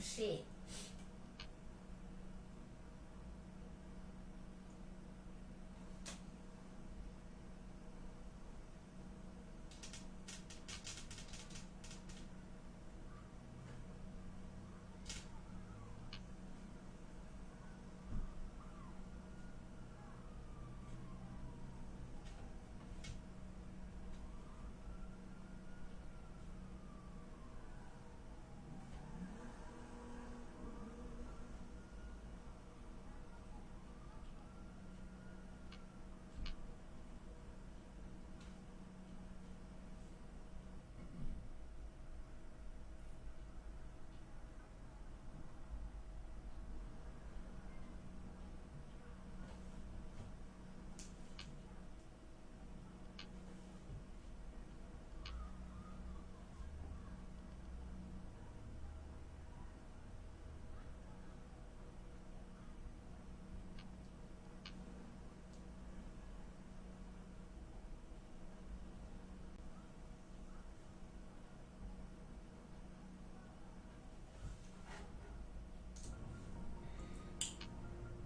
shit.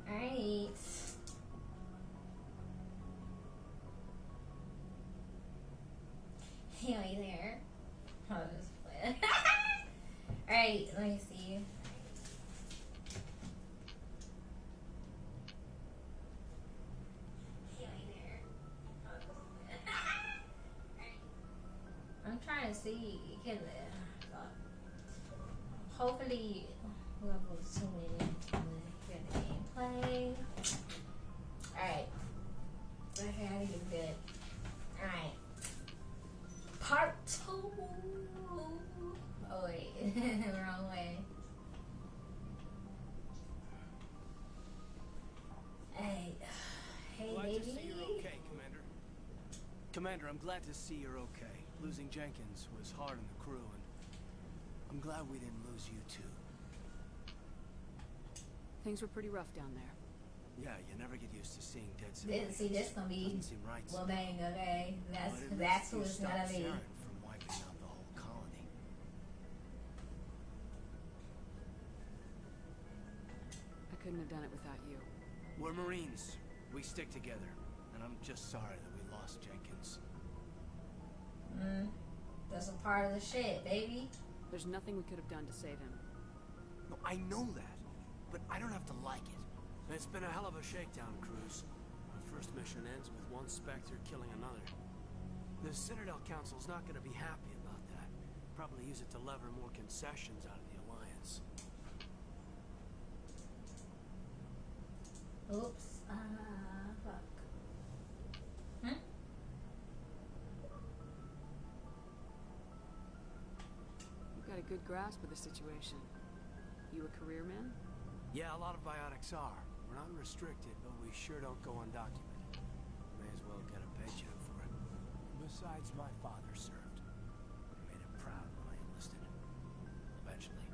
Alright. Hey, there. I'll just play. Alright, let me see. I'm trying to see. Hopefully, whoever was tuning in to hear the gameplay. Alright. Okay, I think it's good. Alright. Part 2. Oh, wait. Wrong way. Hey. Hey, glad baby. to see you're okay, Commander. Commander, I'm glad to see you're okay. Losing Jenkins was hard on the crew, and I'm glad we didn't lose you too. Things were pretty rough down there. Yeah, you never get used to seeing dead Didn't civilians. see this gonna be Doesn't seem right. well dang, okay. But That's you who it's stopped gonna be. Sharon from wiping out the whole colony. I couldn't have done it without you. We're Marines. We stick together. And I'm just sorry that we lost Jenkins. That's a part of the shit, baby. There's nothing we could have done to save him. No, I know that. But I don't have to like it. It's been a hell of a shakedown, Cruz. Our first mission ends with one Spectre killing another. The Citadel Council's not going to be happy about that. Probably use it to lever more concessions out of the Alliance. Oops. Fuck. You've got a good grasp of the situation. You a career man? Yeah, a lot of biotics are. We're not restricted, but we sure don't go undocumented. May as well get a paycheck for it. Besides, my father served. Made him proud when I enlisted. Eventually.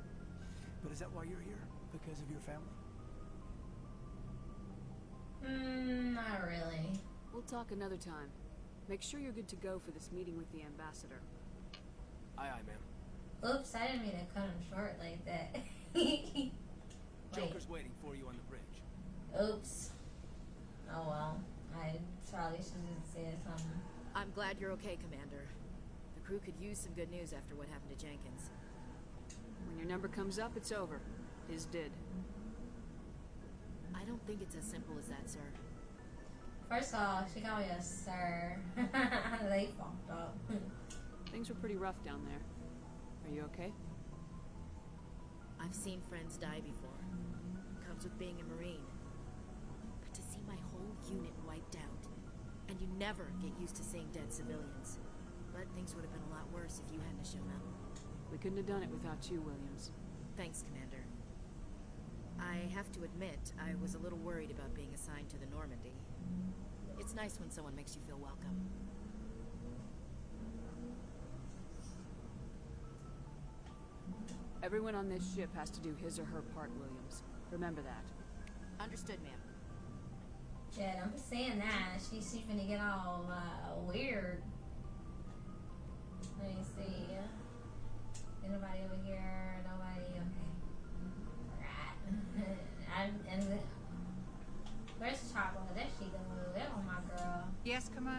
But is that why you're here? Because of your family? Not really. We'll talk another time. Make sure you're good to go for this meeting with the ambassador. Aye, aye, ma'am. Oops, I didn't mean to cut him short like that. Joker's waiting for you on the bridge. Oops. Oh well. I probably should have said something. I'm glad you're okay, Commander. The crew could use some good news after what happened to Jenkins. When your number comes up, it's over. His did. I don't think it's as simple as that, sir. First of all, she called me a sir. They fucked up. Things were pretty rough down there. Are you okay? I've seen friends die before. Comes with being a Marine. But to see my whole unit wiped out, and you never get used to seeing dead civilians. But things would have been a lot worse if you hadn't shown up. We couldn't have done it without you, Williams. Thanks, Commander. I have to admit, I was a little worried about being assigned to the Normandy. It's nice when someone makes you feel welcome. Everyone on this ship has to do his or her part, Williams. Remember that. Understood, ma'am. Yeah, don't be saying that. She's finna get all weird. Let me see. Anybody over here? Nobody? Okay.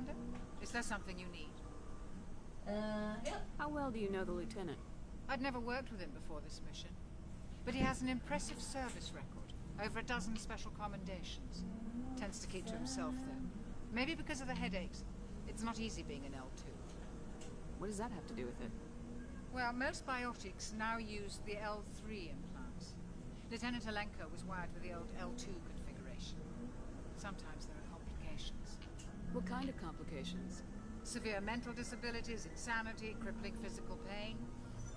Commander? Is there something you need? Yep. How well do you know the lieutenant? I'd never worked with him before this mission. But he has an impressive service record. Over a dozen special commendations. Tends to keep to himself, though. Maybe because of the headaches. It's not easy being an L2. What does that have to do with it? Well, most biotics now use the L3 implants. Lieutenant Alenko was wired with the old L2 configuration. Sometimes there are complications. What kind of complications? Severe mental disabilities, insanity, crippling physical pain.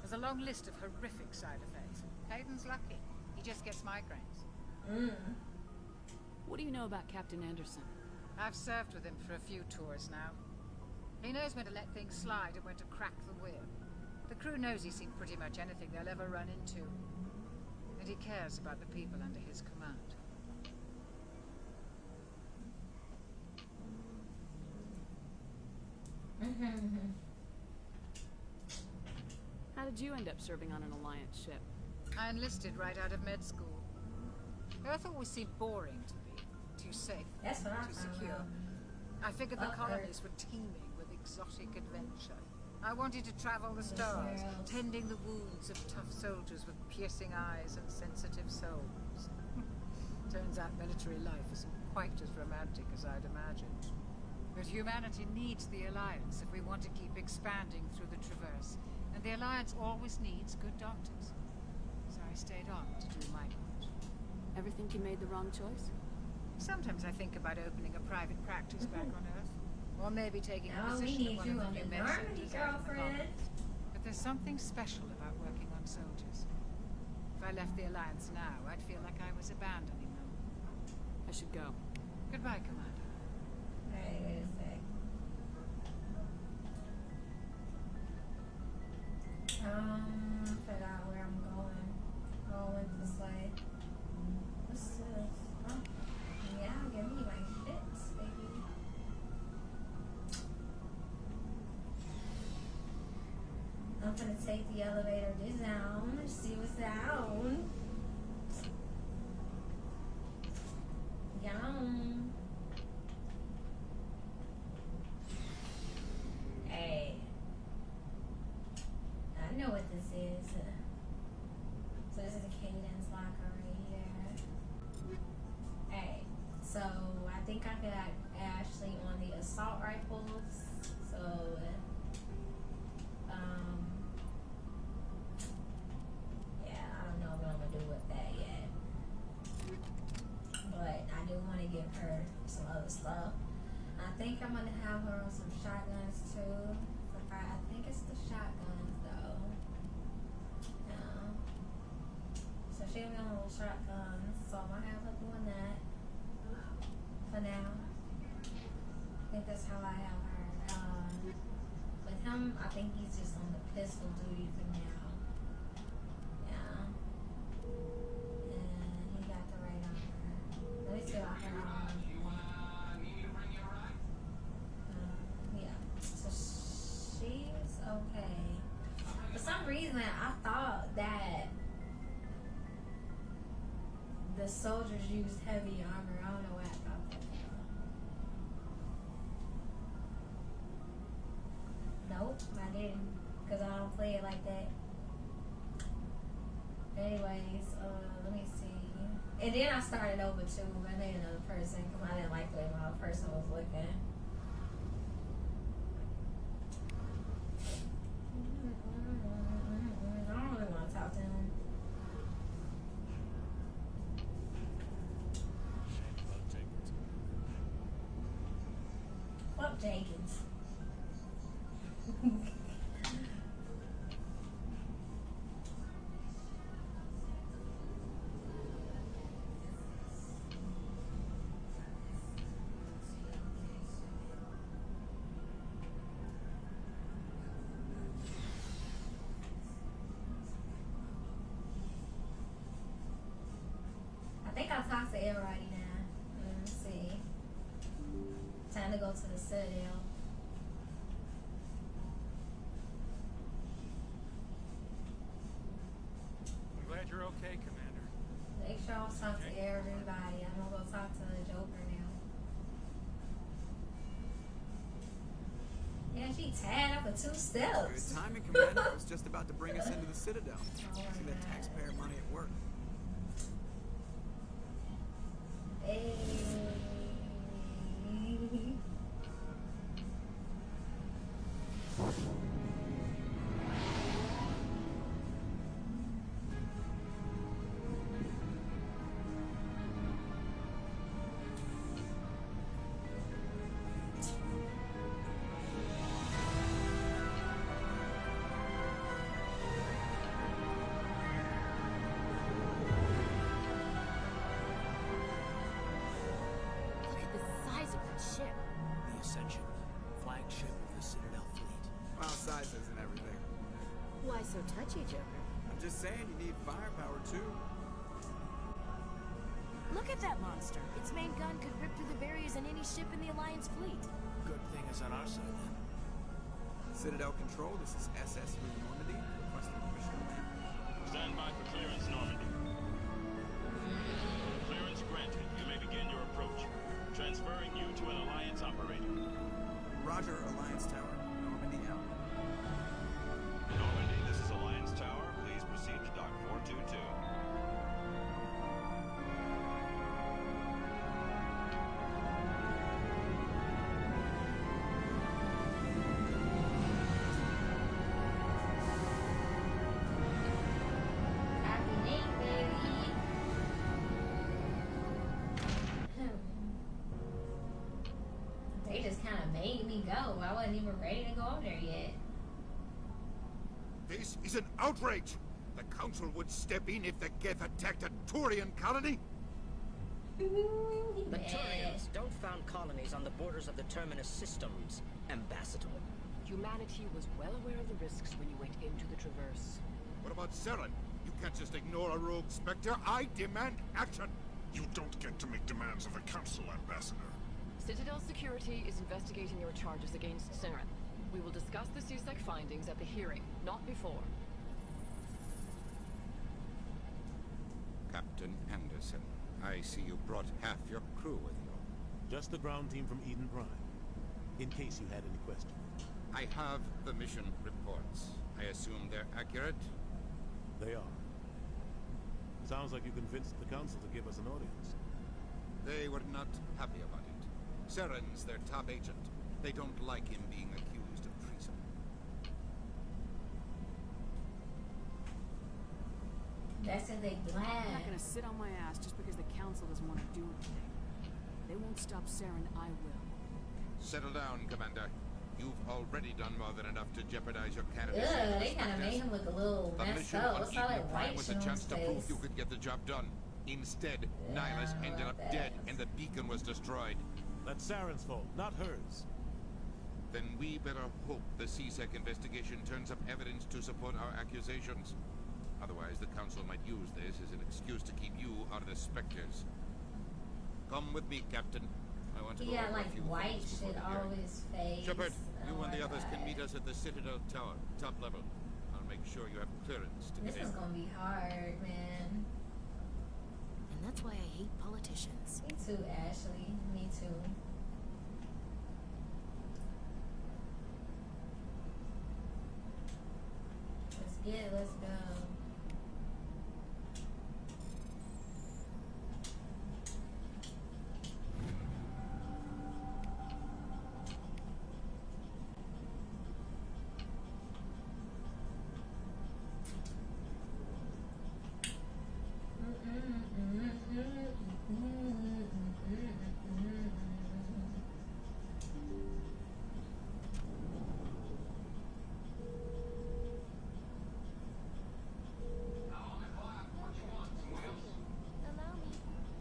There's a long list of horrific side effects. Hayden's lucky. He just gets migraines. What do you know about Captain Anderson? I've served with him for a few tours now. He knows when to let things slide and when to crack the whip. The crew knows he's seen pretty much anything they'll ever run into. And he cares about the people under his command. How did you end up serving on an Alliance ship? I enlisted right out of med school. Earth always seemed boring to me. Too safe, That's what I too found secure. out. I figured the Up colonies were teeming with exotic adventure. I wanted to travel the stars, world. tending the wounds of tough soldiers with piercing eyes and sensitive souls. Turns out military life isn't quite as romantic as I'd imagined. But humanity needs the Alliance if we want to keep expanding through the Traverse. And the Alliance always needs good doctors. So I stayed on to do my part. Ever think you made the wrong choice? Sometimes I think about opening a private practice back on Earth. Or maybe taking a No, we position at need one you of the on new the med Normandy, centers out in the girlfriend. colonies. But there's something special about working on soldiers. If I left the Alliance now, I'd feel like I was abandoning them. I should go. Goodbye, Commander. Hey, wait a sec. Forgot where I'm going. Oh, went this way. What's this? Oh, yeah, give me my shits, baby. I'm gonna take the elevator down, see what's down. Yum. Hey. I know what this is. So this is a cadence locker right here. Hey. So I think I got Ashley on the assault rifles. So yeah, I don't know what I'm gonna do with that yet. But I do want to give her some other stuff. I think I'm gonna have her on some shotguns too. I think it's the shotguns though. Yeah. So she'll be on little shotguns. So I'm gonna have her doing that for now. I think that's how I have her. With him, I think he's just on the pistol duty for now. Yeah. And he got the right on her. Let me see about her on. Yeah. So she's okay. For some reason, I thought that the soldiers used heavy armor. I don't know why I thought that. Nope, I didn't. Because I don't play it like that. Anyways, let me see. And then I started over too. I made another person because I didn't like the way my person was looking. I don't really want to talk to him. Fuck Jenkins. I think I'll talk to everybody now. Let's see. Time to go to the Citadel. I'm glad you're okay, Commander. Make sure I'll talk to everybody. I'm gonna go talk to the Joker now. Yeah, she tagged up for 2 Good steps. timing, Commander. I was just about to bring us into the Citadel. Oh my See the God. taxpayer money at work. Hey. Look at the size of that ship. The Ascension, flagship of the Citadel fleet. Well, size isn't everything. Why so touchy, Joker? I'm just saying you need firepower too. Look at that monster. Its main gun could rip through the barriers in any ship in the Alliance fleet. Good thing it's on our side then. Citadel Control, this is SS Route Normandy. Requesting permission to land. Stand by for clearance, Normandy. Clearance granted. You may begin your approach. Transferring you to an Alliance operator. Roger, Alliance Tower. Normandy out. Normandy, this is Alliance Tower. Please proceed to Dock 422. Happy Nate, baby. They just kind of made me go. I wasn't even ready to go over there yet. This is an outrage! The Council would step in if the Geth attacked a Turian colony? The Yeah. Turians don't found colonies on the borders of the Terminus systems, Ambassador. Humanity was well aware of the risks when you went into the Traverse. What about Seren? You can't just ignore a rogue Spectre. I demand action! You don't get to make demands of the Council, Ambassador. Citadel Security is investigating your charges against Saren. We will discuss the CSEC findings at the hearing, not before. Captain Anderson, I see you brought half your crew with you. Just the ground team from Eden Prime. In case you had any questions. I have the mission reports. I assume they're accurate? They are. Sounds like you convinced the Council to give us an audience. They were not happy about it. Seren's their top agent. They don't like him being accused of treason. That's if they I'm not blind. gonna sit on my ass just because the Council doesn't want to do anything. They won't stop Saren, I will. Settle down, Commander. You've already done more than enough to jeopardize your candidacy. Ugh, for they the kind of Spectres. made him look a little The messed mission up. on It's not Eden like Prime white was a shit on chance his to prove face. you could get the job done. Instead, Yeah, Nihilus I ended don't up like dead that. and the beacon was destroyed. That's Saren's fault, not hers. Then we better hope the CSEC investigation turns up evidence to support our accusations. Otherwise, the Council might use this as an excuse to keep you out of the Spectres. Come with me, Captain. I want to He go got over a like few white things before shit the all hearing. over his face. Shepard, you Oh and the my others can God. meet us at the Citadel Tower, top level. I'll make sure you have clearance to This get is in. gonna be hard, man. And that's why I hate politicians. Me too, Ashley. Me too. Let's get it. Let's go. Allow me.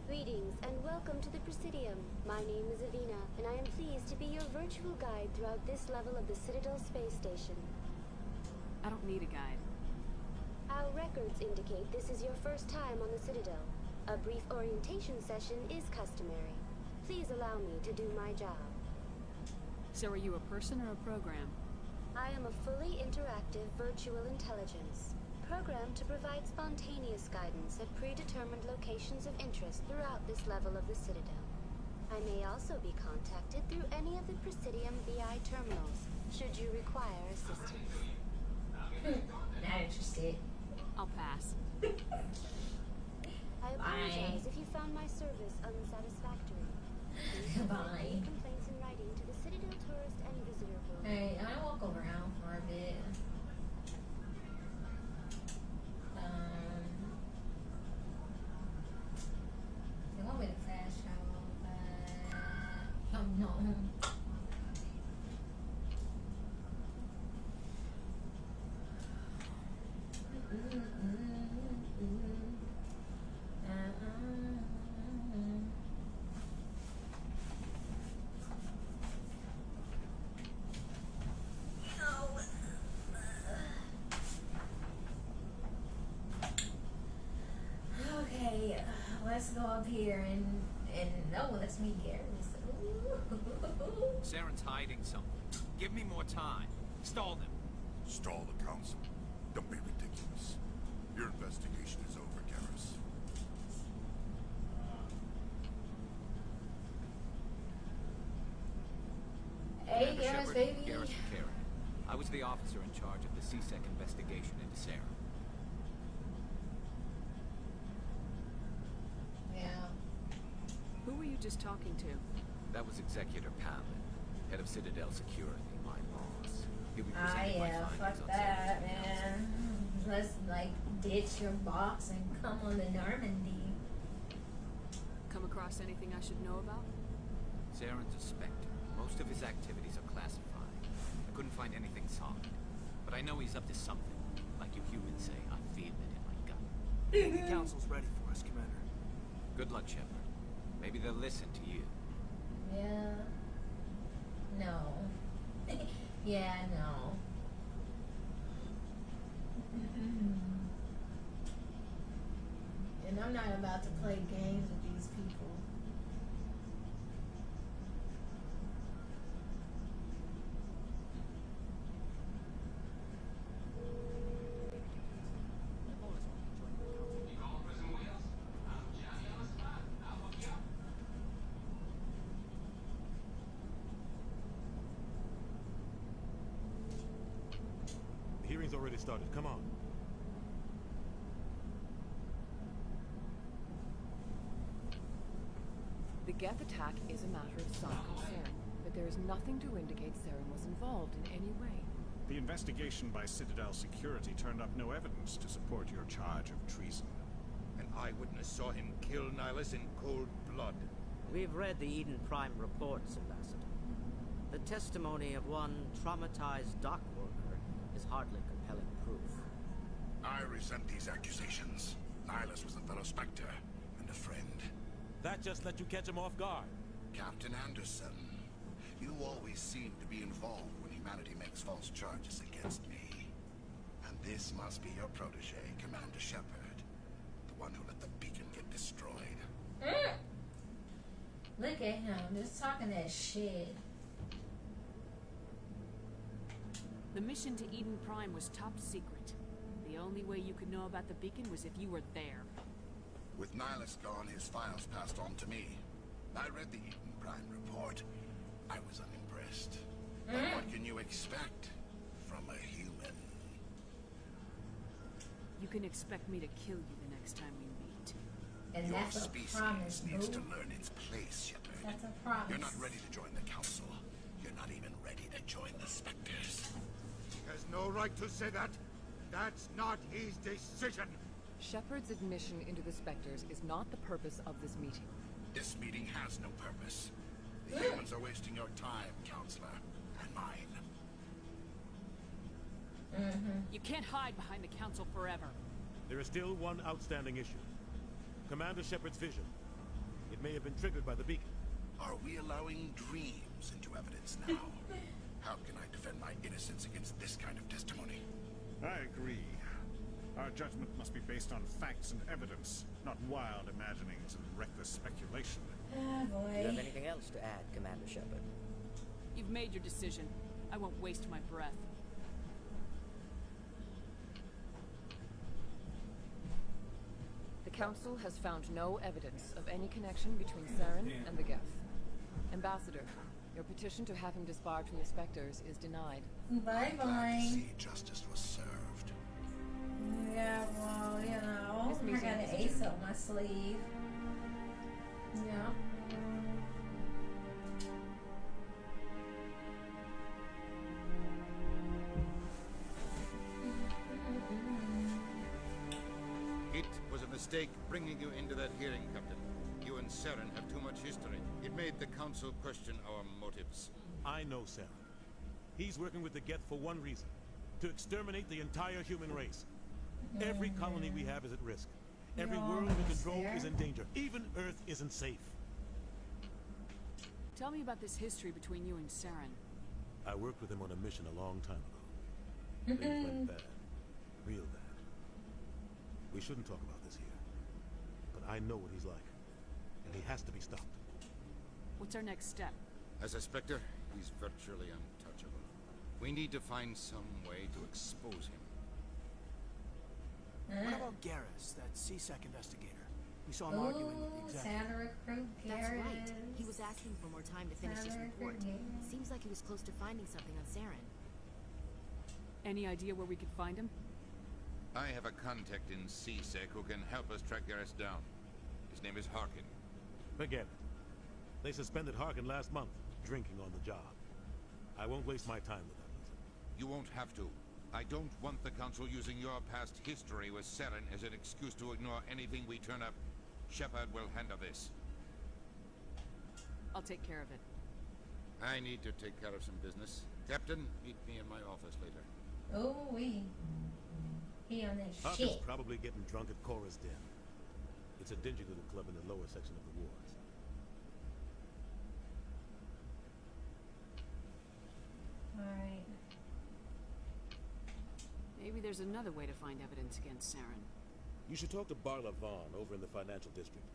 Greetings and welcome to the Presidium. My name is Avina, and I am pleased to be your virtual guide throughout this level of the Citadel space station. I don't need a guide. Our records indicate this is your first time on the Citadel. A brief orientation session is customary. Please allow me to do my job. So are you a person or a program? I am a fully interactive virtual intelligence, programmed to provide spontaneous guidance at predetermined locations of interest throughout this level of the Citadel. I may also be contacted through any of the Presidium VI terminals, should you require assistance. Not interested. I'll pass. I apologize if you found my service unsatisfactory. Please submit any complaints in writing to the Citadel Tourist and Visitor Bureau. Hey, I'm gonna walk around for a bit. They want me to fast travel, but no. Okay, let's go up here and oh, let's meet Garrus. Saren's hiding something. Give me more time. Stall them. Stall the council? Don't be ridiculous. Your investigation is over, Garrus. Hey, Commander Garrus, Shepard, baby. Garrus McCarran. I was the officer in charge of the C-Sec investigation into Saren. Yeah. Who were you just talking to? That was Executor Palin, head of Citadel Security, my boss. He'll be Ah, presenting my yeah, findings fuck on that, Saren's man. Let's, like, ditch your box and come on the Normandy. Come across anything I should know about? Saren's a Spectre. Most of his activities are classified. I couldn't find anything solid. But I know he's up to something. Like you humans say, I feel it in my gut. The council's ready for us, Commander. Good luck, Shepard. Maybe they'll listen to you. Yeah. No. Yeah, no. And I'm not about to play games with these people. The hearing's already started. Come on. The Geth attack is a matter of some concern, but there is nothing to indicate Saren was involved in any way. The investigation by Citadel Security turned up no evidence to support your charge of treason. An eyewitness saw him kill Nihilus in cold blood. We've read the Eden Prime reports, Ambassador. The testimony of one traumatized dock worker is hardly compelling proof. I resent these accusations. Nihilus was a fellow Spectre and a friend. That just let you catch him off guard. Captain Anderson, you always seem to be involved when humanity makes false charges against me. And this must be your protege, Commander Shepard. The one who let the beacon get destroyed. Look at him, just talking that shit. The mission to Eden Prime was top secret. The only way you could know about the beacon was if you were there. With Nihilus gone, his files passed on to me. I read the Eden Prime report. I was unimpressed. But what can you expect from a human? You can expect me to kill you the next time we meet. And Your that's a species promise, needs boo. to learn its place, Shepard. That's a promise. You're not ready to join the Council. You're not even ready to join the Spectres. He has no right to say that. That's not his decision. Shepard's admission into the Spectres is not the purpose of this meeting. This meeting has no purpose. The humans are wasting your time, Counselor, and mine. You can't hide behind the Council forever. There is still one outstanding issue. Commander Shepard's vision. It may have been triggered by the beacon. Are we allowing dreams into evidence now? How can I defend my innocence against this kind of testimony? I agree. Our judgment must be based on facts and evidence, not wild imaginings and reckless speculation. Oh Do you have boy. anything else to add, Commander Shepard? You've made your decision. I won't waste my breath. The Council has found no evidence of any connection between Saren and the Geth. Ambassador, Your petition to have him disbarred from the Spectres is denied. Bye Glad to bye. see justice was served. Yeah, well, you know, This I meeting got is an ace up my sleeve. Yeah. It was a mistake bringing you into that hearing, Captain. You and Saren have too much history. It made the Council question our motives. I know Saren. He's working with the Geth for one reason. To exterminate the entire human race. Every colony we have is at risk. Every world we control is in danger. Even Earth isn't safe. Tell me about this history between you and Saren. I worked with him on a mission a long time ago. Things went bad. Real bad. We shouldn't talk about this here. But I know what he's like. And he has to be stopped. What's our next step? As a Spectre, he's virtually untouchable. We need to find some way to expose him. What about Garrus, that CSEC investigator? We saw him arguing with the executive. Santa recruit That's Garrus. right. He was asking for more time to finish his Santa report. recruit Garrus. Seems like he was close to finding something on Saren. Any idea where we could find him? I have a contact in CSEC who can help us track Garrus down. His name is Harkin. Forget it. They suspended Harkin last month, drinking on the job. I won't waste my time with that. You won't have to. I don't want the Council using your past history with Saren as an excuse to ignore anything we turn up. Shepard will handle this. I'll take care of it. I need to take care of some business. Captain, meet me in my office later. Oh, he on that Harkin's shit. probably getting drunk at Cora's Den. It's a dingy little club in the lower section of the wards. Alright. Maybe there's another way to find evidence against Saren. You should talk to Barla Vaughn over in the financial district.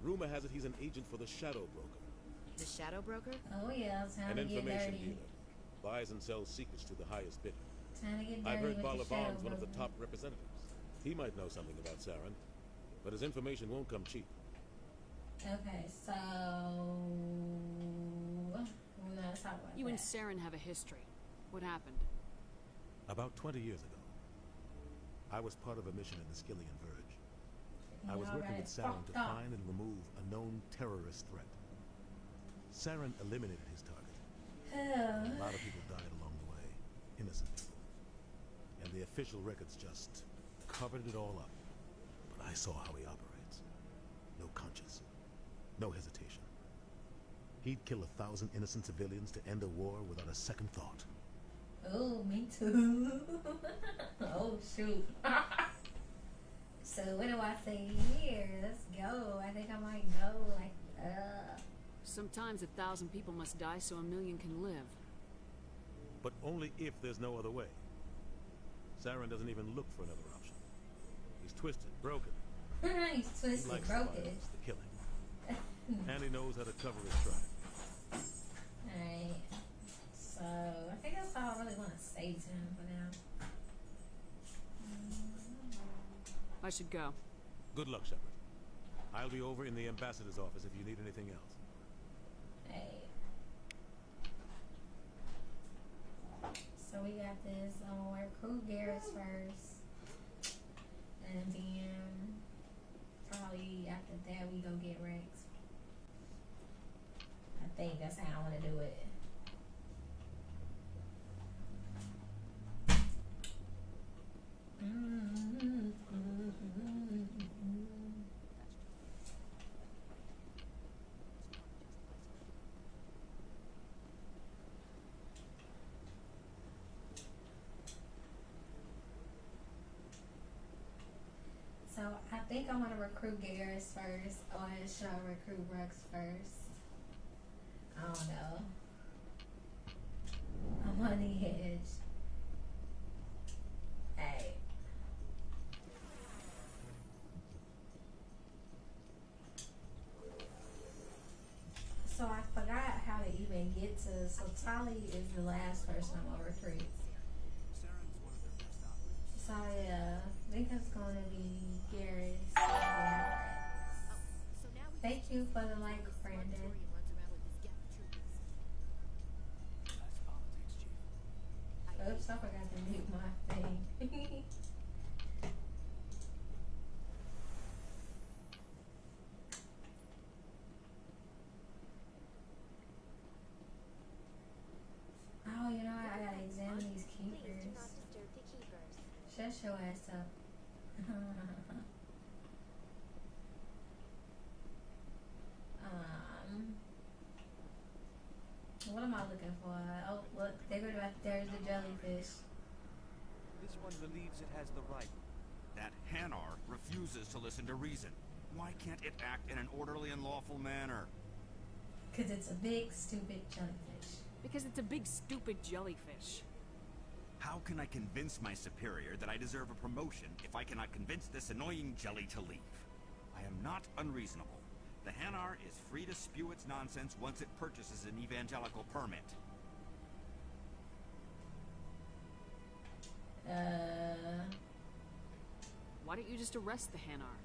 Rumor has it he's an agent for the Shadow Broker. The Shadow Broker? Oh yeah, it's time An to get information dirty. dealer. Buys and sells secrets to the highest bidder. Time to get dirty I've heard with Barla the Shadow Vaughn's one of the Broker. top representatives. He might know something about Saren, but his information won't come cheap. Okay, so we're gonna talk about You and that. Saren have a history. What happened? About 20 years ago, I was part of a mission in the Skillian Verge. I was Y'all working got with it Saren fucked to up. find and remove a known terrorist threat. Saren eliminated his target. A lot of people died along the way, innocent people. And the official records just covered it all up. But I saw how he operates. No conscience. No hesitation. He'd kill 1,000 innocent civilians to end a war without a second thought. Oh, me too. Oh shoot. So what do I say here? Let's go. I think I might go like Sometimes 1,000 people must die so 1,000,000 can live. But only if there's no other way. Saren doesn't even look for another option. He's twisted, broken. He's He twisted, likes the broken. violence, the killing. And he knows how to cover his tracks. Alright. So I think that's all I really want to say to him for now. I should go. Good luck, Shepard. I'll be over in the ambassador's office if you need anything else. Hey. So we got this. I'm gonna recruit Garrus first. And then probably after that we go get Rex. I think that's how I wanna do it. So I think I want to recruit Garrus first, or should I recruit Rex first? I don't know. I'm on the edge. Hey. So I forgot how to even get to. So Tali is the last person I'm gonna recruit. So yeah, I think it's gonna be Garrus. Yeah. Thank you for the like, Brandon. do my thing. Oh, you know what? I gotta examine these keepers. Please do not disturb the keepers. Shut your ass up. What am I looking for? Oh, look, there's the jellyfish. This one believes it has the right. That Hanar refuses to listen to reason. Why can't it act in an orderly and lawful manner? Because it's a big, stupid jellyfish. Because it's a big, stupid jellyfish. How can I convince my superior that I deserve a promotion if I cannot convince this annoying jelly to leave? I am not unreasonable. The Hanar is free to spew its nonsense once it purchases an evangelical permit. Why don't you just arrest the Hanar?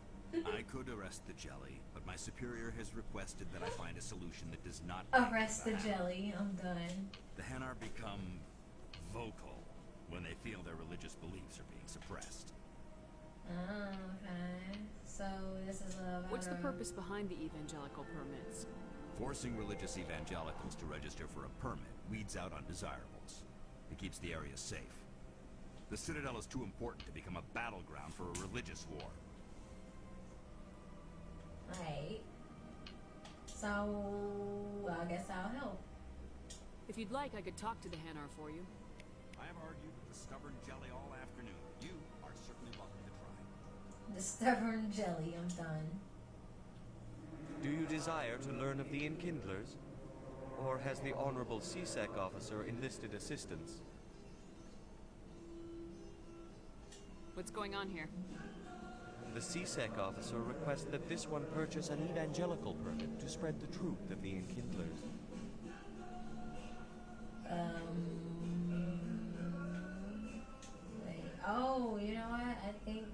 I could arrest the jelly, but my superior has requested that I find a solution that does not arrest the jelly. I'm done. The Hanar become vocal when they feel their religious beliefs are being suppressed. Oh, okay. So this is What's the purpose behind the evangelical permits? Forcing religious evangelicals to register for a permit weeds out undesirables. It keeps the area safe. The Citadel is too important to become a battleground for a religious war. Right. So I guess I'll help. If you'd like, I could talk to the Hanar for you. I have argued with the stubborn jelly all afternoon. You are certainly welcome to try. The stubborn jelly, I'm done. Do you desire to learn of the Enkindlers? Or has the Honorable CSEC officer enlisted assistance? What's going on here? The CSEC officer requests that this one purchase an evangelical permit to spread the truth of the Enkindlers. Wait. Oh, you know what? I think,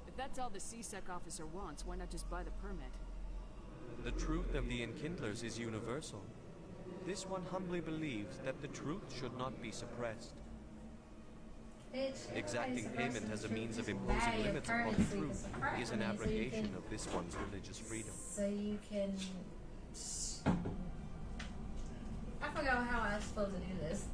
If that's all the CSEC officer wants, why not just buy the permit? The truth of the Enkindlers is universal. This one humbly believes that the truth should not be suppressed. Exacting payment as a means of imposing limits upon the truth is an abrogation of this one's religious freedom. So you can... I forgot how I was supposed to do this.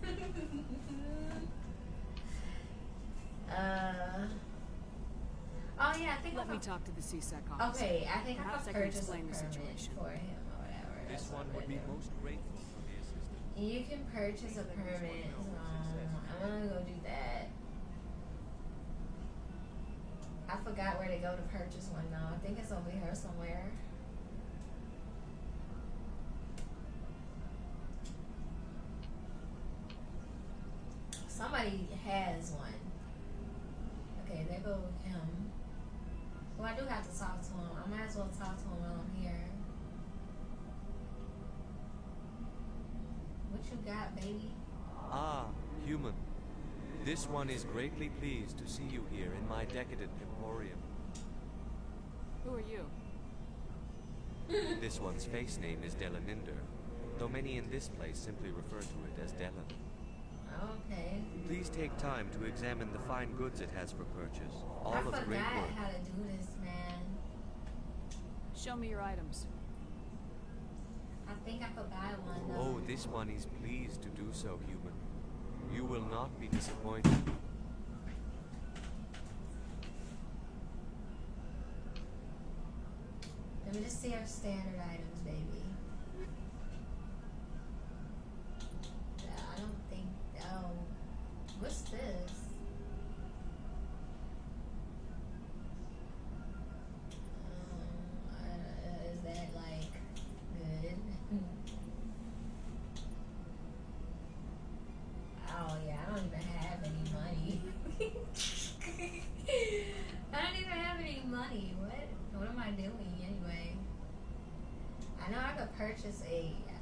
Oh yeah, I think Let me talk to the CSEC officer. Okay, I think Perhaps I I can can purchase a explain the permit situation for him or whatever. This That's one what would be we're doing. most grateful for the assistance. You can purchase a permit. I'm gonna go do that. I forgot where to go to purchase one though. I think it's over here somewhere. Somebody has one. Okay, there go him. Well, I do have to talk to him. I might as well talk to him while I'm here. What you got, baby? Ah, human. This one is greatly pleased to see you here in my decadent emporium. Who are you? This one's face name is Delaninder, though many in this place simply refer to it as Delan. Okay. Please take time to examine the fine goods it has for purchase. All I of forgot great work. how to do this, man. Show me your items. I think I could buy one though. Oh, this one is pleased to do so, human. You will not be disappointed. Let me just see our standard items, baby. I don't think. Oh, what's this? Is that like good? Oh yeah, I don't even have any money. I don't even have any money. What am I doing anyway? I know I could purchase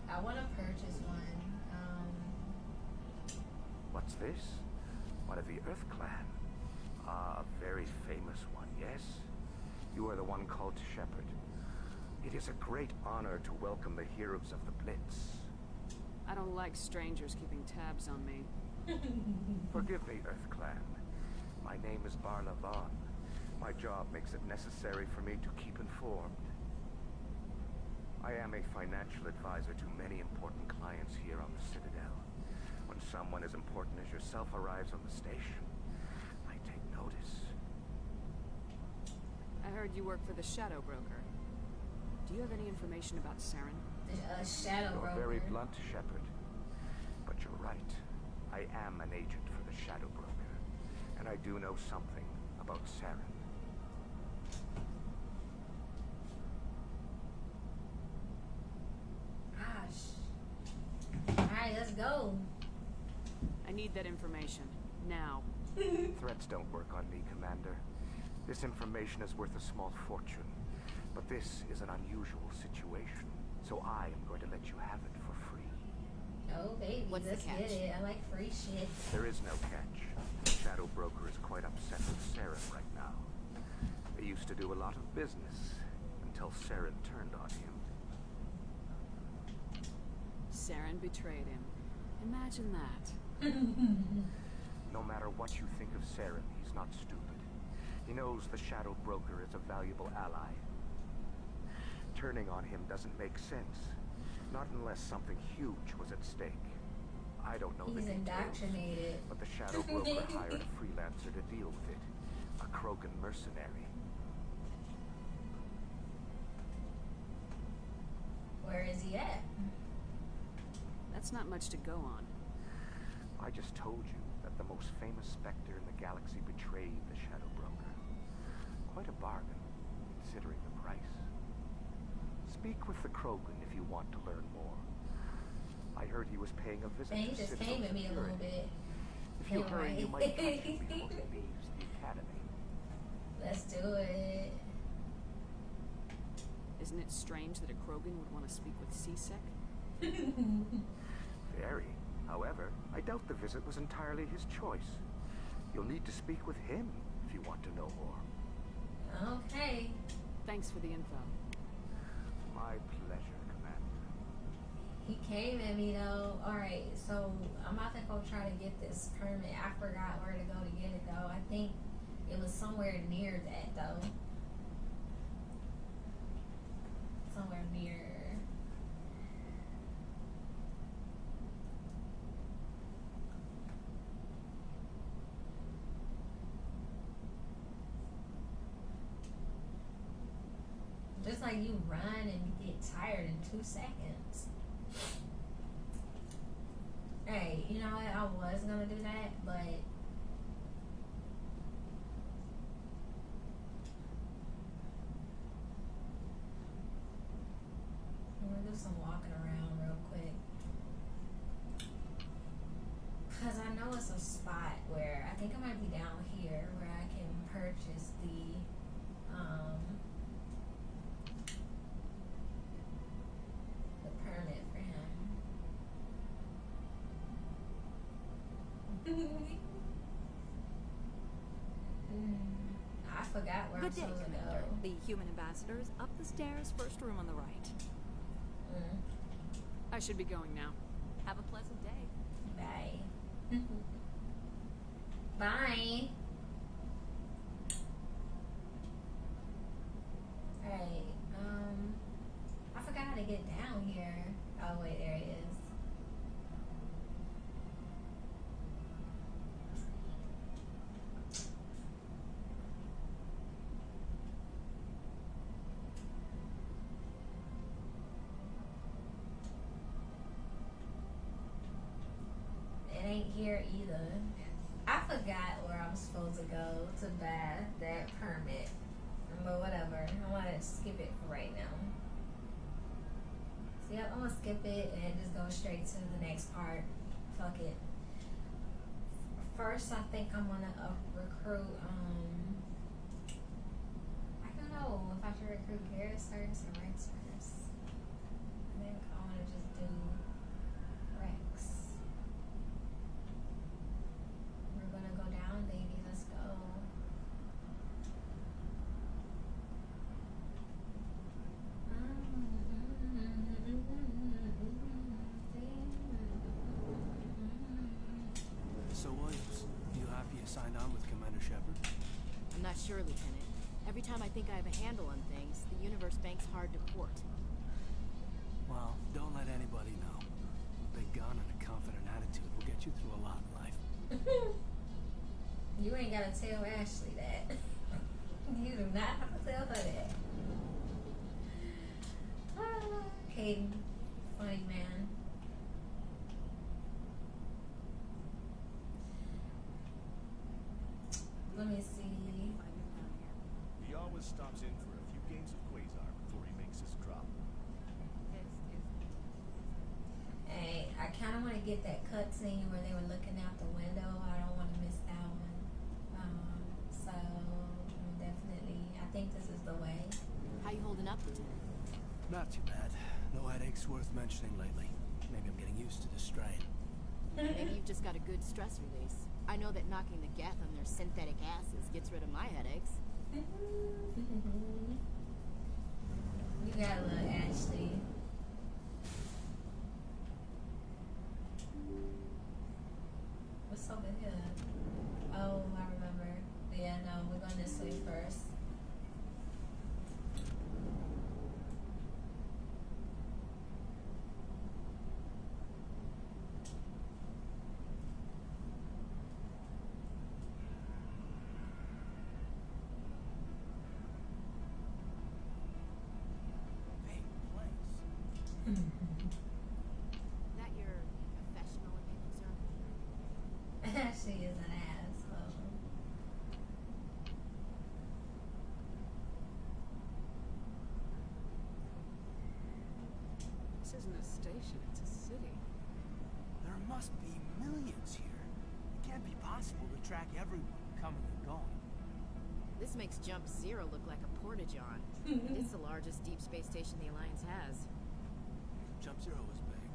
I want to purchase one. What's this? One of the Earth Clan. Ah, a very famous one, yes? You are the one called Shepard. It is a great honor to welcome the heroes of the Blitz. I don't like strangers keeping tabs on me. Forgive me, Earth Clan. My name is Barla Vaughn. My job makes it necessary for me to keep informed. I am a financial advisor to many important clients here on the Citadel. When someone as important as yourself arrives on the station, I take notice. I heard you work for the Shadow Broker. Do you have any information about Saren? Shadow You're Broker. very blunt, Shepard. But you're right. I am an agent for the Shadow Broker. And I do know something about Saren. Gosh. Alright, let's go. I need that information. Now. Threats don't work on me, Commander. This information is worth a small fortune. But this is an unusual situation, so I am going to let you have it for free. Oh, baby, What's let's the catch? get it. I like free shit. There is no catch. The Shadow Broker is quite upset with Saren right now. They used to do a lot of business until Saren turned on him. Saren betrayed him. Imagine that. No matter what you think of Saren, he's not stupid. He knows the Shadow Broker is a valuable ally. Turning on him doesn't make sense. Not unless something huge was at stake. I don't know the He's details, indoctrinated. but the Shadow Broker hired a freelancer to deal with it. A Krogan mercenary. Where is he at? That's not much to go on. I just told you that the most famous Spectre in the galaxy betrayed the Shadow Broker. Quite a bargain, considering the price. Speak with the Krogan if you want to learn more. I heard he was paying a visit Man, to he just Citadel came at me a little Security. bit. If you Ain't hurry, you right. might catch him before he leaves the academy. Let's do it. Isn't it strange that a Krogan would want to speak with C-Sec? Very. However, I doubt the visit was entirely his choice. You'll need to speak with him if you want to know more. Okay. Thanks for the info. My pleasure, Commander. He came at me though. Alright, so I'm about to go try to get this permit. I forgot where to go to get it though. I think it was somewhere near that though. Somewhere near. Just like you run and get tired in 2 seconds. Hey, you know what? I was gonna do that, but I'm gonna do some walking around real quick. Cause I know it's a spot where I think I might be down here where I can purchase the permit for him. I forgot where I'm Good day, supposed to go. Commander. The human ambassador is up the stairs, first room on the right. I should be going now. Have a pleasant day. Bye. Bye. Alright, I forgot how to get down here. Oh wait, there it is. It ain't here either. I forgot where I'm supposed to go to buy that permit. But whatever. I want to skip it for right now. So yep, I'm going to skip it and just go straight to the next part. Fuck it. First, I think I'm going to recruit, I don't know if I should recruit Garrus first or Rex first. I think I want to just do Rex. We're going to go down, baby. Let's go. sure, Lieutenant. Every time I think I have a handle on things, the universe bank's hard to port. Well, don't let anybody know. A big gun and a confident attitude will get you through a lot in life. You ain't gotta tell Ashley that. You do not have to tell her that. Caden, funny man. Let me see. He always stops in for a few games of Quasar before he makes his drop. Hey, I kind of want to get that cutscene where they were looking out the window. I don't want to miss that one. So definitely, I think this is the way. How you holding up, Lieutenant? Not too bad. No headaches worth mentioning lately. Maybe I'm getting used to the strain. Maybe you've just got a good stress release. I know that knocking the geth on their synthetic acids gets rid of my headaches. You gotta love Ashley. What's over here? Oh, I remember. Yeah, no, we're going this way first. Is that your professional opinion, sir? She is an asshole. This isn't a station, it's a city. There must be millions here. It can't be possible to track everyone coming and going. This makes Jump Zero look like a porta-john. It's the largest deep space station the Alliance has. Jump Zero is big,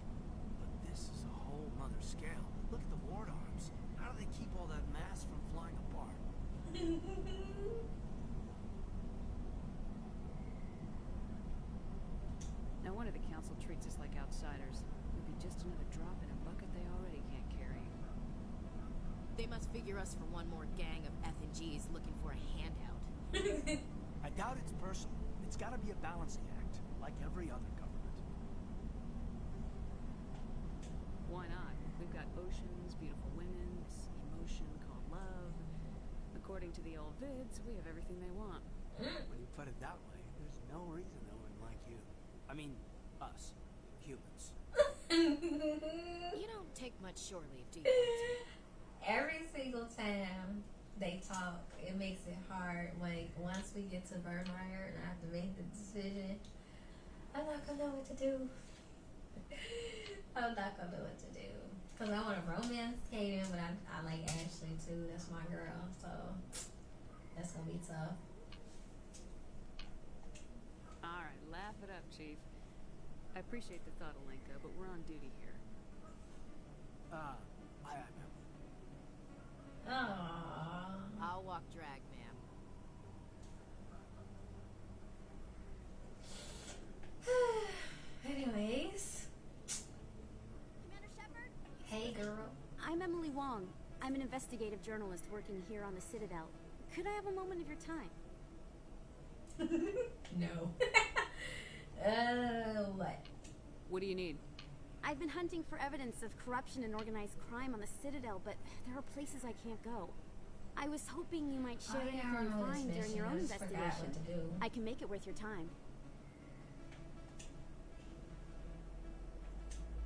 but this is a whole nother scale. Look at the ward arms. How do they keep all that mass from flying apart? No wonder the council treats us like outsiders. We'd be just another drop in a bucket they already can't carry. They must figure us for one more gang of F&Gs looking for a handout. I doubt it's personal. It's gotta be a balancing act, like every other government. Why not? We've got oceans, beautiful women, this emotion called love. According to the old vids, we have everything they want. When you put it that way, there's no reason no one like you. I mean, us, humans. You don't take much shore leave, do you? Every single time they talk, it makes it hard. Like, once we get to Vermeer and I have to make the decision, I'm not gonna know what to do. I'm not gonna know what to do. Because I want to romance Caden, but I like Ashley too. That's my girl. So, that's gonna be tough. Alright, laugh it up, Chief. I appreciate the thought, Alenka, but we're on duty here. I know. Aww. I'll walk drag, ma'am. Anyways. Commander Shepard? Hey, girl. I'm Emily Wong. I'm an investigative journalist working here on the Citadel. Could I have a moment of your time? No. What? What do you need? I've been hunting for evidence of corruption and organized crime on the Citadel, but there are places I can't go. I was hoping you might share anything you find during your own investigation. I can make it worth your time.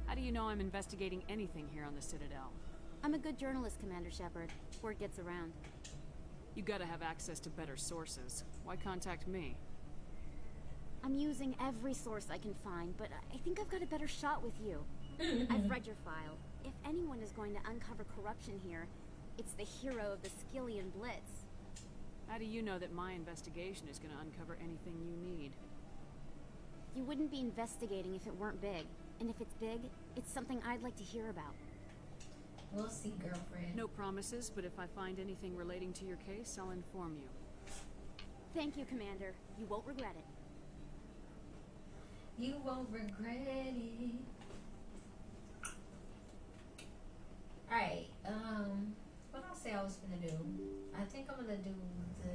How do you know I'm investigating anything here on the Citadel? I'm a good journalist, Commander Shepard. Word gets around. You gotta have access to better sources. Why contact me? I'm using every source I can find, but I think I've got a better shot with you. I've read your file. If anyone is going to uncover corruption here, it's the hero of the Skillian Blitz. How do you know that my investigation is gonna uncover anything you need? You wouldn't be investigating if it weren't big. And if it's big, it's something I'd like to hear about. We'll see, girlfriend. No promises, but if I find anything relating to your case, I'll inform you. Thank you, Commander. You won't regret it. You won't regret it. Alright, What I say I was gonna do? I think I'm gonna do the.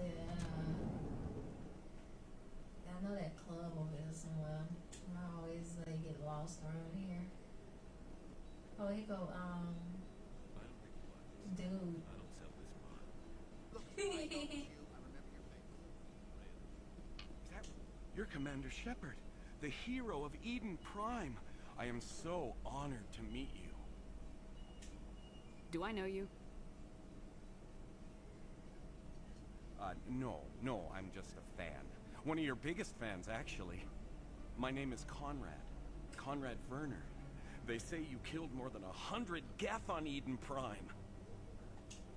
I know that club over there somewhere. I always like get lost around here. Oh, he go. Dude. You're Commander Shepard, the hero of Eden Prime. I am so honored to meet you. Do I know you? No, I'm just a fan. One of your biggest fans, actually. My name is Conrad Werner. They say you killed more than 100 Geth on Eden Prime.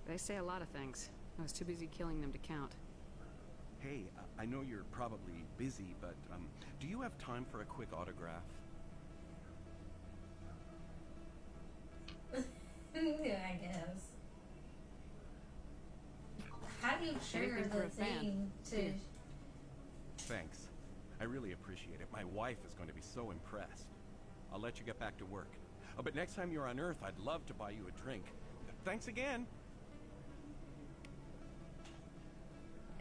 They say a lot of things. I was too busy killing them to count. Hey, I know you're probably busy, but do you have time for a quick autograph? Yeah, I guess. How do you trigger the thing to... Thanks. I really appreciate it. My wife is going to be so impressed. I'll let you get back to work. But next time you're on Earth, I'd love to buy you a drink. Thanks again.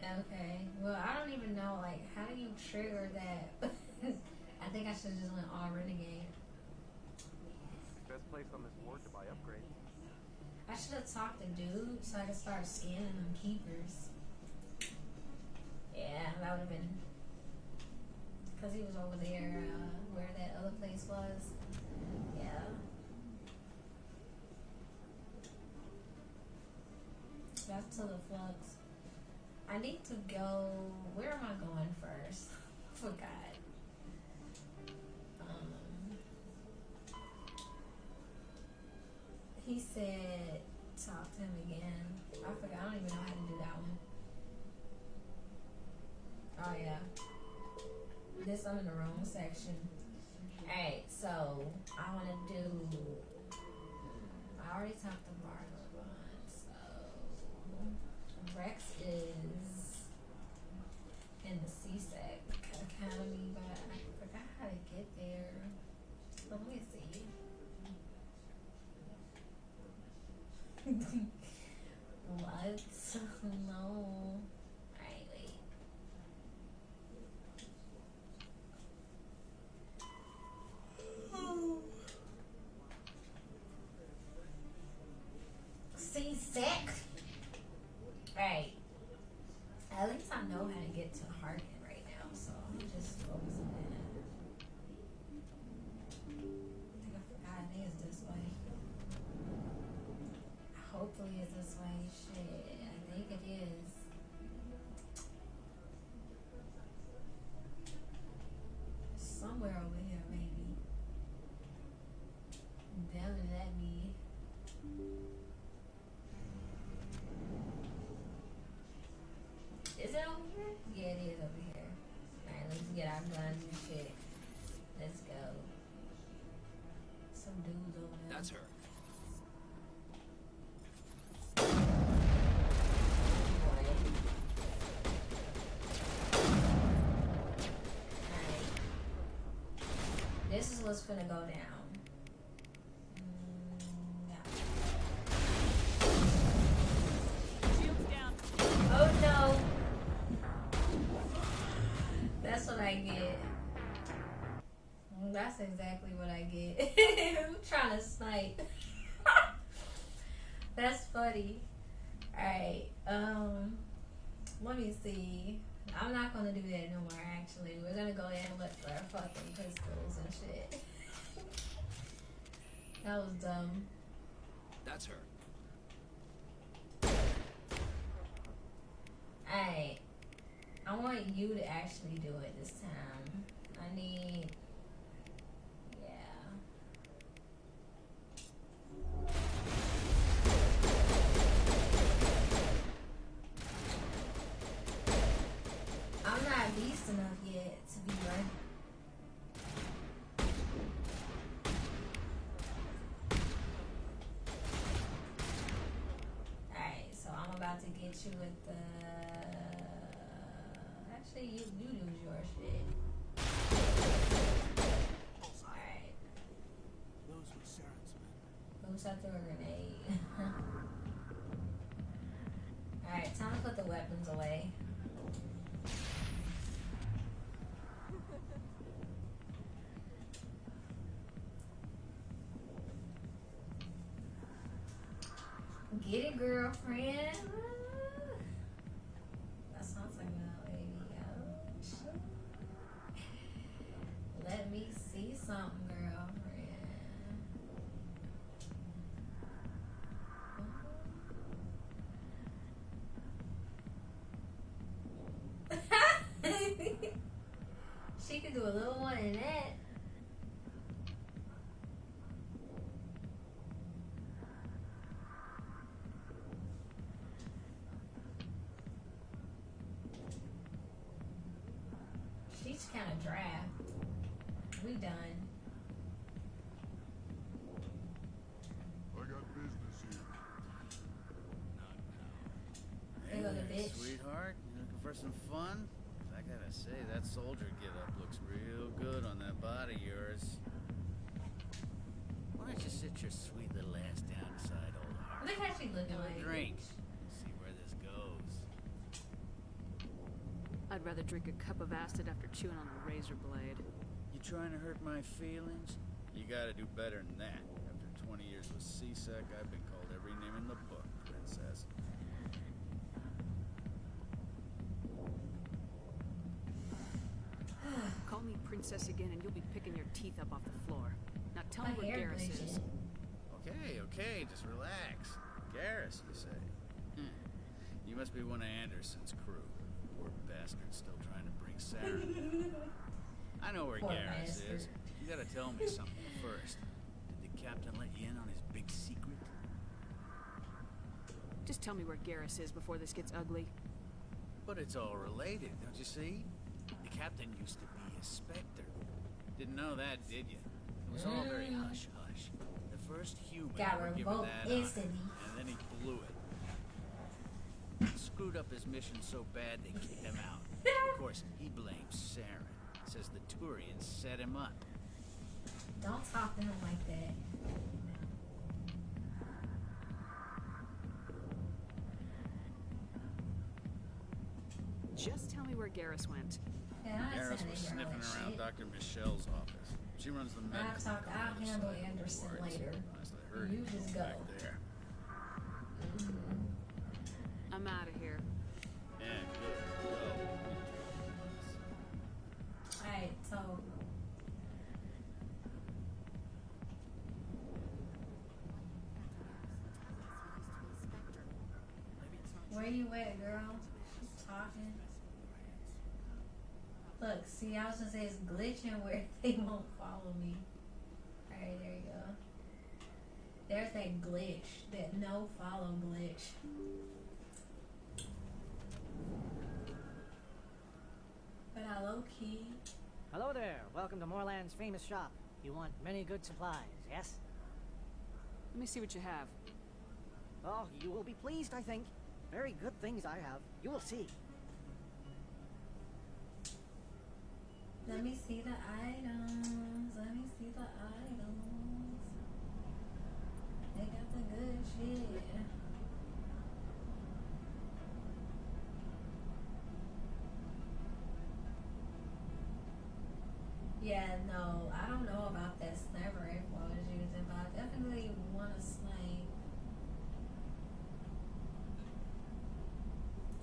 Okay. Well, I don't even know, like, how do you trigger that? I think I should just went all renegade. Best place on this ward to buy upgrades. I should have talked to dude so I could start scanning them keepers. Yeah, that would have been... Because he was over there, where that other place was. Yeah. Back to the flux. I need to go... Where am I going first? I forgot. He said, talk to him again. I forgot. I don't even know how to do that one. Oh, yeah. This, I'm in the wrong section. Alright, so I want to do... I already talked to Barlow, so... Rex is in the CSEC Academy, but I forgot how to get there. So let me see. What? No. Alright, wait. CSEC? Alright. At least I know how to get to Harkin right now, so I'm just focusing on that. I think it's this way. Hopefully it's this way. Shit, I think it is. Somewhere over here, maybe. Damn it, that me. Is it over here? Yeah, it is over here. Alright, let's get our guns and shit. Let's go. Some dudes over there. That's her. This is what's gonna go down. Oh no! That's what I get. That's exactly what I get. I'm trying to snipe. That's funny. Alright, let me see. I'm not gonna do that no more, actually. We're gonna go ahead and look for our fucking pistols and shit. That was dumb. That's her. Alright. I want you to actually do it this time. I need... Yeah. I'm not beast enough yet to be right. Alright, so I'm about to get you with the... Actually, you lose your shit. Alright. Those were Saren's men. Who shot through a grenade? Hey, girlfriend. That sounds like my lady. Oh, shit. Let me see something, girlfriend. She could do a little more than that. She's kind of dry. We done. I got business here. There go the bitch. Sweetheart, you looking for some fun? I gotta say, that soldier get-up looks real good on that body of yours. Why don't you sit your sweet little ass down beside old Hart? Look how she looking Have like. a drink. See where this goes. I'd rather drink a cup of acid after chewing on a razor blade. You trying to hurt my feelings? You gotta do better than that. After 20 years with C-Sec, I've been called every name in the book, princess. Call me princess again and you'll be picking your teeth up off the floor. Now tell me My where hair Garrus is. bleaching. Okay, just relax. Garrus, you say? You must be one of Anderson's crew. Poor bastard still trying to bring Saren. I know where Poor Garrus bastard. is. You gotta tell me something first. Did the captain let you in on his big secret? Just tell me where Garrus is before this gets ugly. But it's all related, don't you see? The captain used to be a Spectre. Didn't know that, did you? It was all very hush-hush. The first human Got ever given revoked that honor, instantly. and then he blew it. Screwed up his mission so bad they kicked him out. Of course, he blames Saren. Says the Turians set him up. Don't talk to him like that. Just tell me where Garrus went. Yeah, I Garrus said was they hear all sniffing that around shit. Dr. Michelle's office. She runs the medical. I'll handle Anderson later. You just go. Back there. I'm out of here. Yeah, good. Go. Alright, so where you at, girl? She's talking. Look, see, I was gonna say it's glitching where they won't follow me. Alright, there you go. There's that glitch, that no follow glitch. But I low key. Hello there. Welcome to Moorland's famous shop. You want many good supplies, yes? Let me see what you have. Oh, you will be pleased, I think. Very good things I have. You will see. Let me see the items. Let me see the items. They got the good shit. Yeah, no, I don't know about that sniper rifle I was using, but I definitely want to snipe.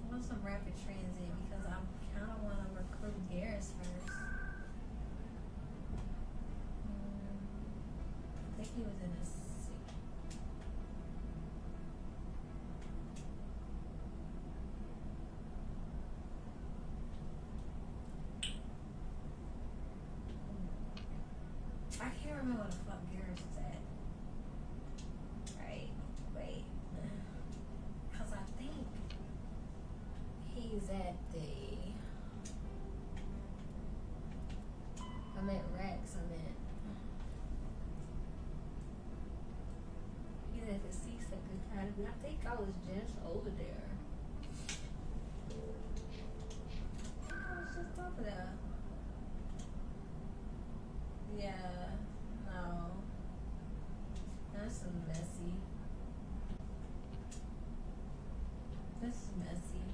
I want some rapid transit because I kind of want to recruit Garrus first. I think he was in a suit. I can't remember where the fuck Garrus is at. Right, wait. Because I think he's at the... I'm at Rex, He's at the C-Sec Academy. I think I was just over there. I was just over there. Yeah, no. That's messy. This is messy.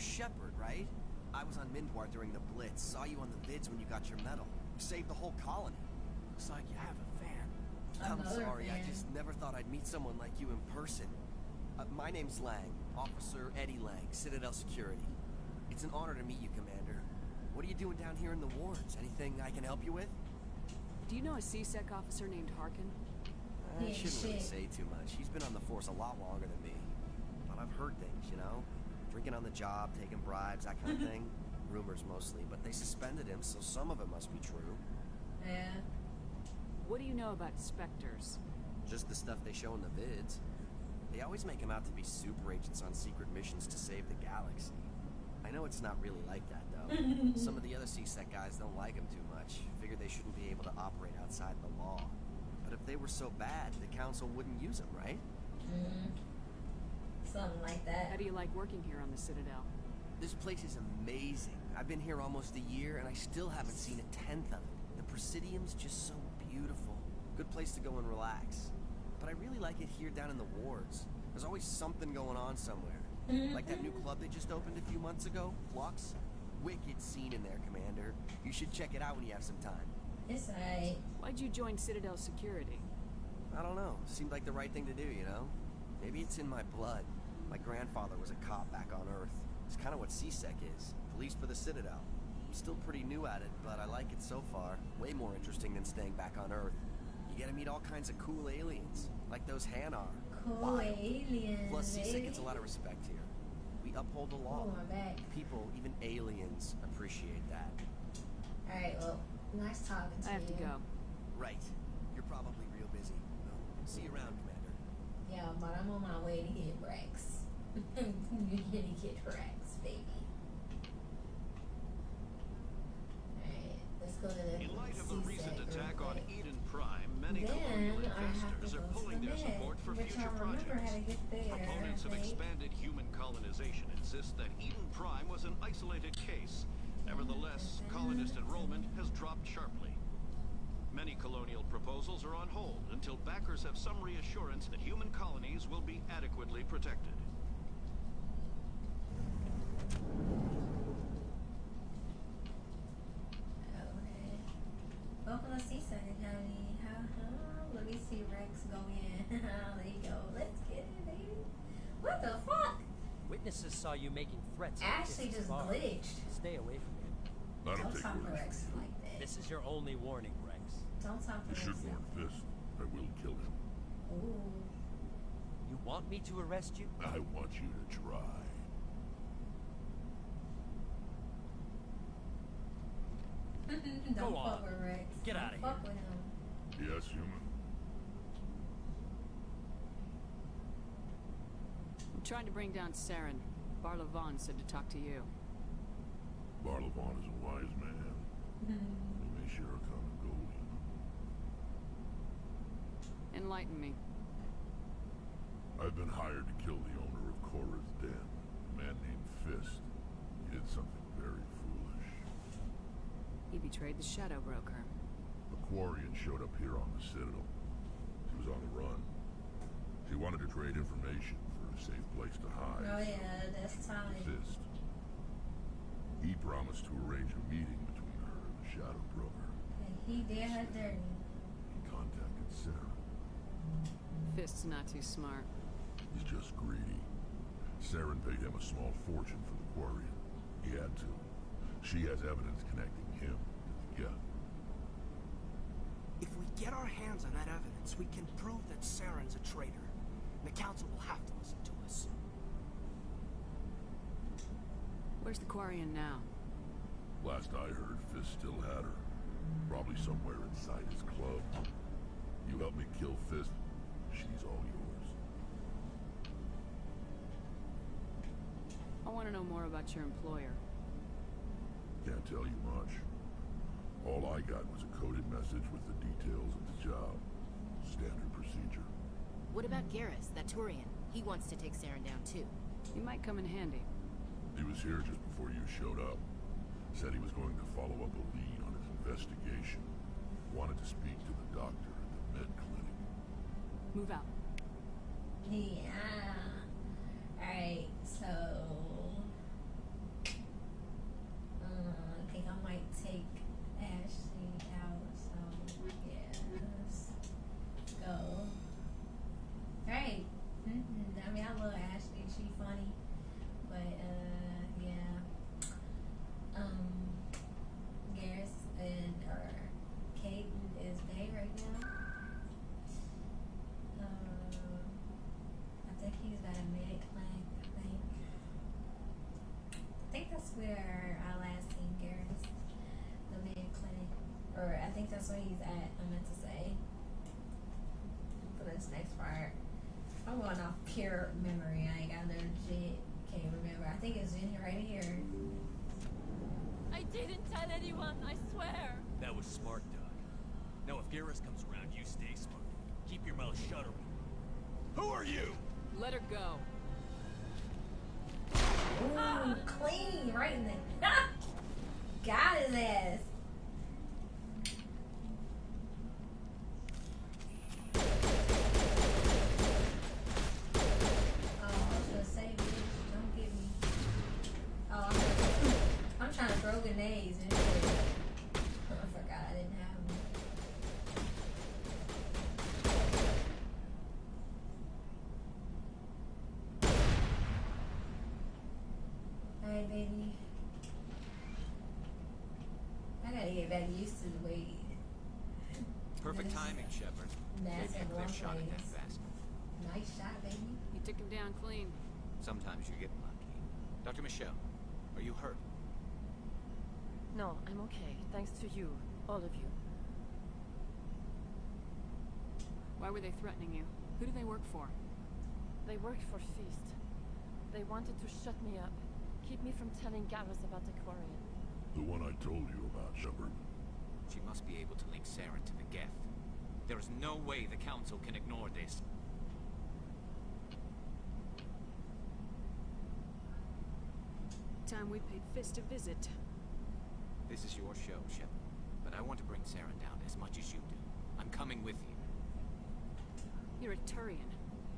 Shepard, right? I was on Mindwar during the Blitz. Saw you on the vids when you got your medal. You saved the whole colony. Looks like you have a fan. I'm sorry, I just never thought I'd meet someone like you in person. My name's Lang, Officer Eddie Lang, Citadel Security. It's an honor to meet you, Commander. What are you doing down here in the wards? Anything I can help you with? Do you know a C-Sec officer named Harkin? I shouldn't really say too much. He's been on the force a lot longer than me. But I've heard things, you know? Drinking on the job, taking bribes, that kind of thing. Rumors mostly, but they suspended him, so some of it must be true. Yeah. What do you know about Spectres? Just the stuff they show in the vids. They always make him out to be super agents on secret missions to save the galaxy. I know it's not really like that, though. Some of the other C-Sec guys don't like him too much. Figure they shouldn't be able to operate outside the law. But if they were so bad, the Council wouldn't use them, right? Something like that. How do you like working here on the Citadel? This place is amazing. I've been here almost a year, and I still haven't seen a tenth of it. The Presidium's just so beautiful. Good place to go and relax. But I really like it here down in the wards. There's always something going on somewhere. Like that new club they just opened a few months ago, Flux. Wicked scene in there, Commander. You should check it out when you have some time. It's alright. Why'd you join Citadel Security? I don't know. Seemed like the right thing to do, you know? Maybe it's in my blood. My grandfather was a cop back on Earth. It's kind of what C-Sec is. Police for the Citadel. I'm still pretty new at it, but I like it so far. Way more interesting than staying back on Earth. You get to meet all kinds of cool aliens, like those Hanar. Cool aliens. Plus, C-Sec gets a lot of respect here. We uphold the law. Oh, my back. People, even aliens, appreciate that. Alright, well, nice talking to you. I have to go. Right. You're probably real busy. Well, see you around, Commander. Yeah, but I'm on my way to get Rex. You're gonna get Rex, baby. Alright, let's go to the In light of the recent C-Sec attack real on quick. Eden Prime, many Then colonial I have to investors go are to pulling the their med, support for which future I remember projects. how to get there, Proponents I of think. expanded human colonization insist that Eden Prime was an isolated case. Nevertheless, colonist enrollment has dropped sharply. Many colonial proposals are on hold until backers have some reassurance that human colonies will be adequately protected. Okay. Welcome to C-Sec Academy. Let me see Rex go in. There you go. Let's get it, baby. What the fuck? Witnesses saw you making threats. Ashley just glitched. Stay away from him. I Don't talk to Rex like that. This is your only warning, Rex. Don't talk You to should Rex. warn Fist. I will kill him. Ooh. You want me to arrest you? I want you to try. Don't Go fuck on. with Rex. Get Don't outta fuck with him. Yes, human. I'm trying to bring down Saren. Barla Vaughn said to talk to you. Barlavon is a wise man. He may share a common goal, you know. Enlighten me. I've been hired to kill the owner of Korra's Den, a man named Fist. He did something very foolish. He betrayed the Shadow Broker. A Quarian showed up here on the Citadel. She was on the run. She wanted to trade information for a safe place to hide. Oh yeah, that's Tommy. Fist. He promised to arrange a meeting between her and the Shadow Broker. And he did her dirty. He contacted Sarah. Fist's not too smart. He's just greedy. Saren paid him a small fortune for the Quarian. He had to. She has evidence connecting him to the Geth. If we get our hands on that evidence, we can prove that Saren's a traitor. And the Council will have to listen to us. Where's the Quarian now? Last I heard, Fist still had her. Probably somewhere inside his club. You help me kill Fist, she's all yours. I want to know more about your employer. Can't tell you much. All I got was a coded message with the details of the job. Standard procedure. What about Garrus, that Turian? He wants to take Saren down too. He might come in handy. He was here just before you showed up. Said he was going to follow up a lead on his investigation. Wanted to speak to the doctor at the med clinic. Move out. Yeah. Alright, so this next part. I'm going off pure memory. I legit can't remember. I think it's in here, right here. I didn't tell anyone, I swear. That was smart, Doug. Now if Garrus comes around, you stay smart. Keep your mouth shut. Who are you? Let her go. Ooh, clean, right in there. Got his ass. Oh, I was gonna say, bitch, don't get me. Oh, I'm trying to throw grenades and shit. I forgot I didn't have them. Hey, baby. I gotta get back used to the way. Perfect timing, Shepard. That's Maybe in a one clear shot at that place. bastard. Nice shot, baby. You took him down clean. Sometimes you get lucky. Dr. Michelle, are you hurt? No, I'm okay. Thanks to you. All of you. Why were they threatening you? Who do they work for? They worked for Feast. They wanted to shut me up. Keep me from telling Garrus about Aquarian. The one I told you about, Shepard. She must be able to link Saren to the Geth. There is no way the Council can ignore this. Time we paid Fist a visit. This is your show, Shepard. But I want to bring Saren down as much as you do. I'm coming with you. You're a Turian.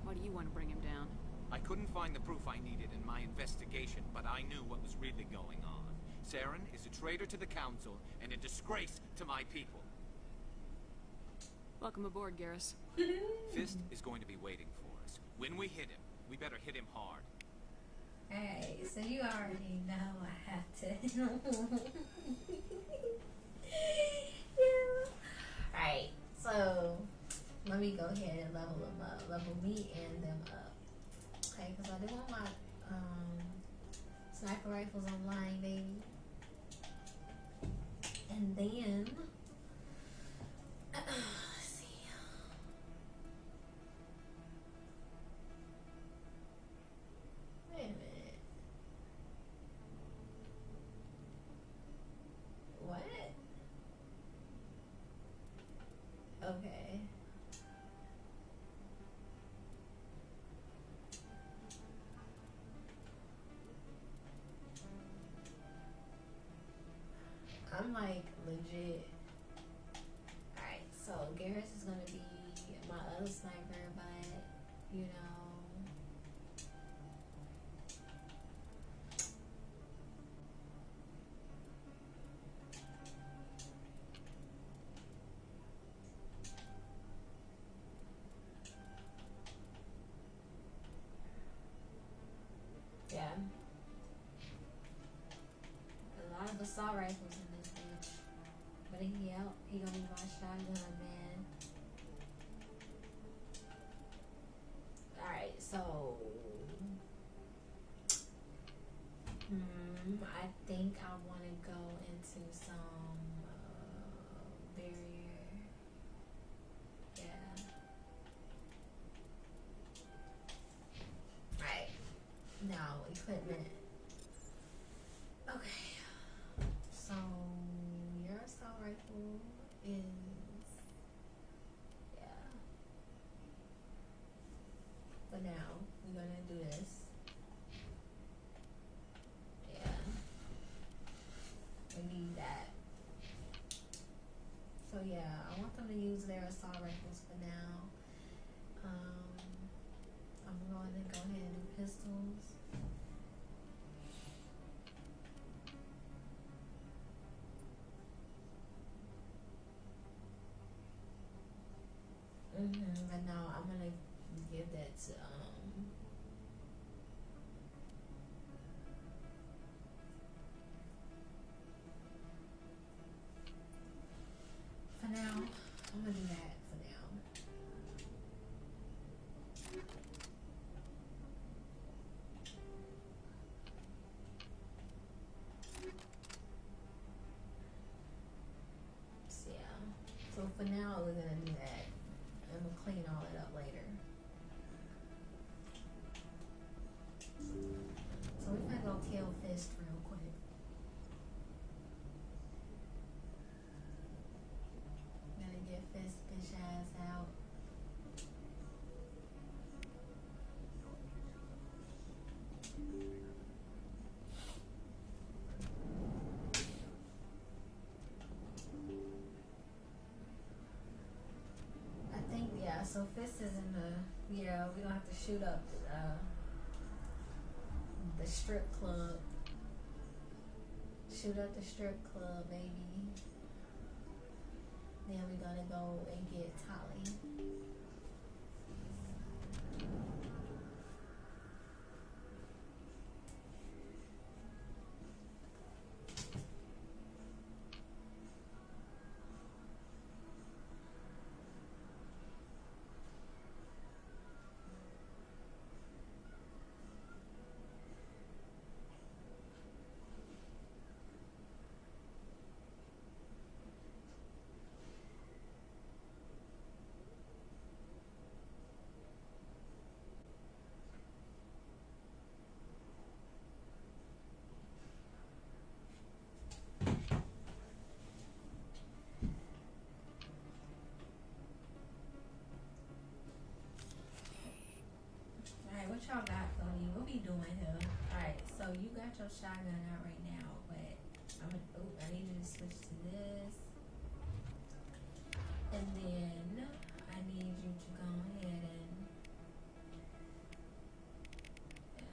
Why do you want to bring him down? I couldn't find the proof I needed in my investigation, but I knew what was really going on. Saren is a traitor to the Council and a disgrace to my people. Welcome aboard, Garrus. Fist is going to be waiting for us. When we hit him, we better hit him hard. Hey, so you already know I have to. Yeah. Alright, so let me go ahead and level them up. Level me and them up. Okay, because I do want my sniper rifles online, baby. And then let's see. Wait a minute. What? Okay. I'm like legit. Alright, so Garrus is gonna be my other sniper, but you know. Yeah. A lot of assault rifles in this bitch. But he out. He gonna be my shotgun, man. Alright, so I think I wanna go into some barrier. Yeah. Right. Now equipment. Okay. So your assault rifle is for now. We're gonna do this. Yeah. We need that. So yeah, I want them to use their assault rifles for now. I'm going to go ahead and do pistols. But now I'm gonna give that to for now. I'm gonna do that for now. so Fist is in the, yeah, we don't have to shoot up the strip club. Shoot up the strip club, baby. Then we're gonna go and get Tali. What y'all got for me? What we doing here? Alright, so you got your shotgun out right now, but I need you to switch to this. And then I need you to go ahead and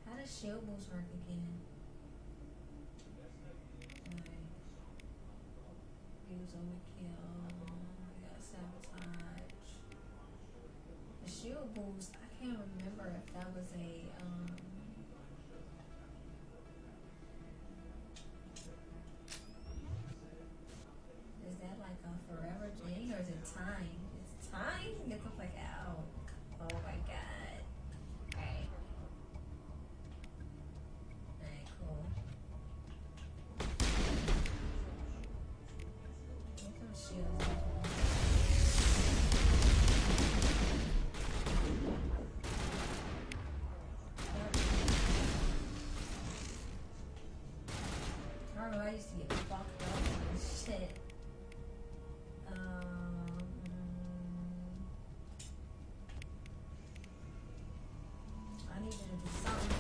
how does shield boost work again? Alright. Use overkill. We got sabotage. The shield boost, I can't remember if that was a is that like a forever thing or is it time? It's time? Get the fuck out. Oh my god. Alright. Alright, cool. Get those shields. I used to get fucked up and shit. I need you to do something.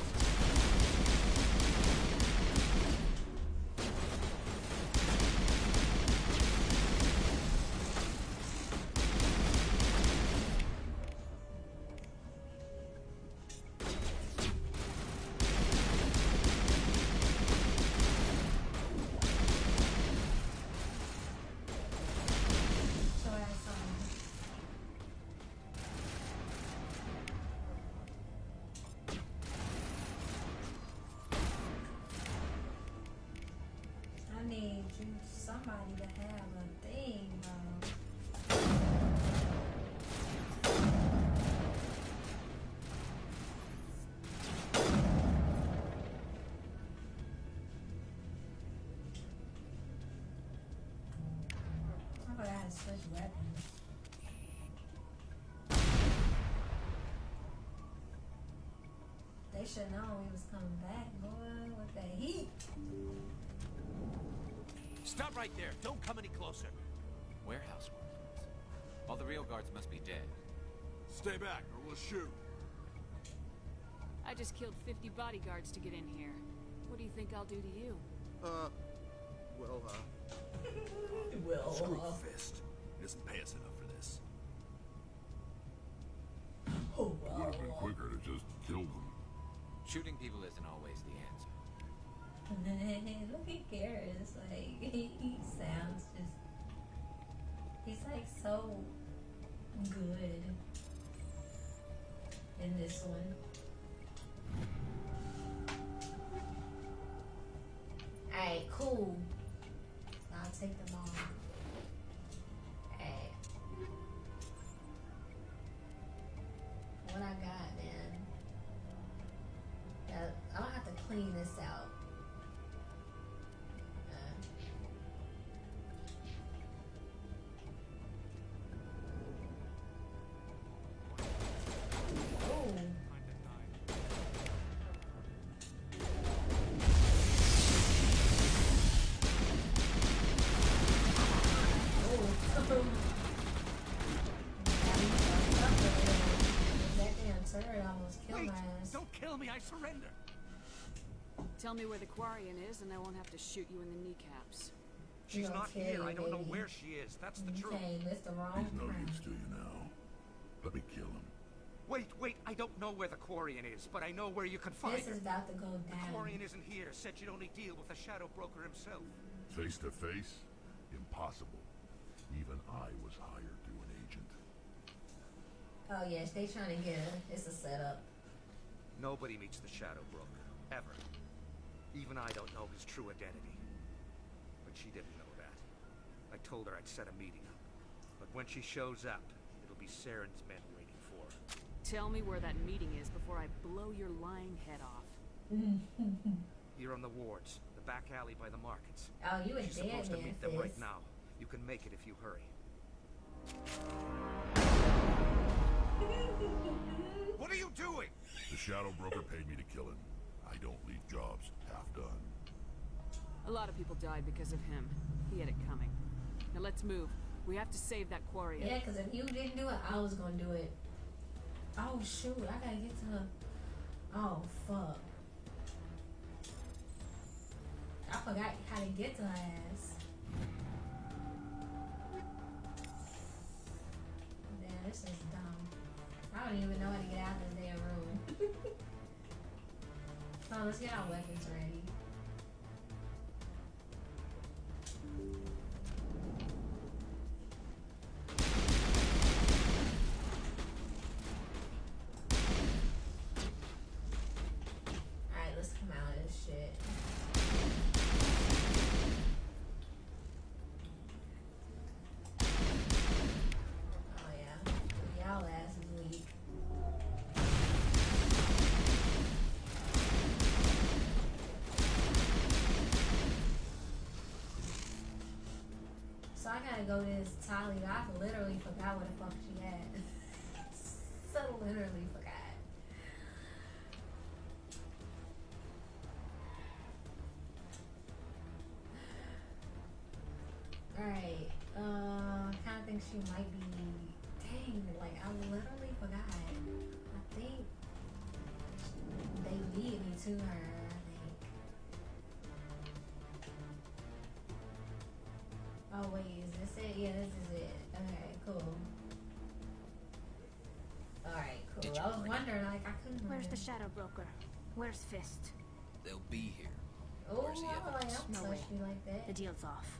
I need you, somebody to have a thing, bro. I thought I had to switch weapons. They should know he was coming back, boy, with that heat. Stop right there. Don't come any closer. Warehouse workers. All the real guards must be dead. Stay back or we'll shoot. I just killed 50 bodyguards to get in here. What do you think I'll do to you? Screw Fist. He doesn't pay us enough for this. Oh, It would have been quicker to just kill them. Shooting people isn't always the answer. Look at Garrus, like, he sounds just, he's like so good in this one. Alright, cool. I'll take them all. Alright. What I got, man? I'll have to clean this out. Don't kill me, I surrender. Tell me where the Quarian is and I won't have to shoot you in the kneecaps. She's not here. I don't know where she is. That's the truth. Missed the wrong He's no use to you now. Let me kill him. Wait. I don't know where the Quarian is, but I know where you can find This her. is about to go down. The Quarian isn't here. Said she'd only deal with the Shadow Broker himself. Face to face? Impossible. Even I was hired through an agent. Oh yes, they trying to get her. It's a setup. Nobody meets the Shadow Broker, ever. Even I don't know his true identity. But she didn't know that. I told her I'd set a meeting up. But when she shows up, it'll be Saren's men waiting for her. Tell me where that meeting is before I blow your lying head off. Here on the wards, the back alley by the markets. Oh, you a She's dead supposed to man, meet them Fizz. right now. You can make it if you hurry. What are you doing? The Shadow Broker paid me to kill him. I don't leave jobs half done. A lot of people died because of him. He had it coming. Now let's move. We have to save that Quarian. Yeah, because if you didn't do it, I was gonna do it. Oh shoot, I gotta get to her. Oh fuck. I forgot how to get to her ass. Damn, this is dumb. I don't even know how to get out of the damn room. Oh, let's get our weapons ready. Alright, let's come out of this shit. Oh yeah, y'all ass is weak. So I gotta go to this Tali. I literally forgot what the fuck she had. So literally forgot. Alright, I kinda think she might be, dang, like I literally forgot. I think they lead me to her, I think. Oh wait, is this it? Yeah, this is it. Okay, cool. Alright, cool. I was wondering, like, I couldn't Where's remember. the Shadow Broker? Where's Fist? They'll be here. Oh, Where's the I evidence? don't No touch way. me like that. The deal's off.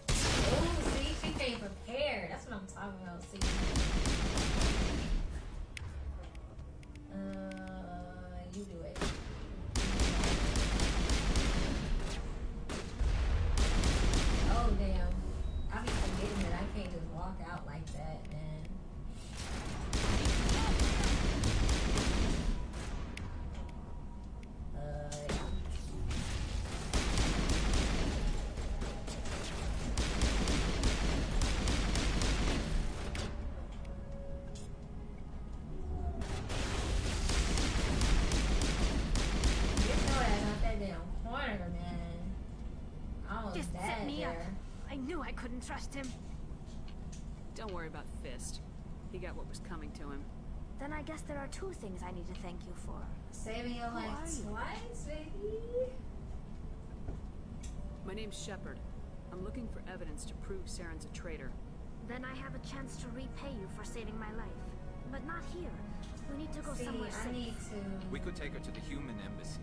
Oh, see, she came prepared. That's what I'm talking about. See. You do it. Oh damn! I be forgetting that I can't just walk out like that, man. Yeah. Get your ass out that damn corner, man. I almost Just died set me up. there. I knew I couldn't trust him. Don't worry about Fist. He got what was coming to him. Then I guess there are two things I need to thank you for. Saving your life are you? twice, baby. My name's Shepard. I'm looking for evidence to prove Saren's a traitor. Then I have a chance to repay you for saving my life. But not here. We need to go See, somewhere I safe. need to. We could take her to the human embassy.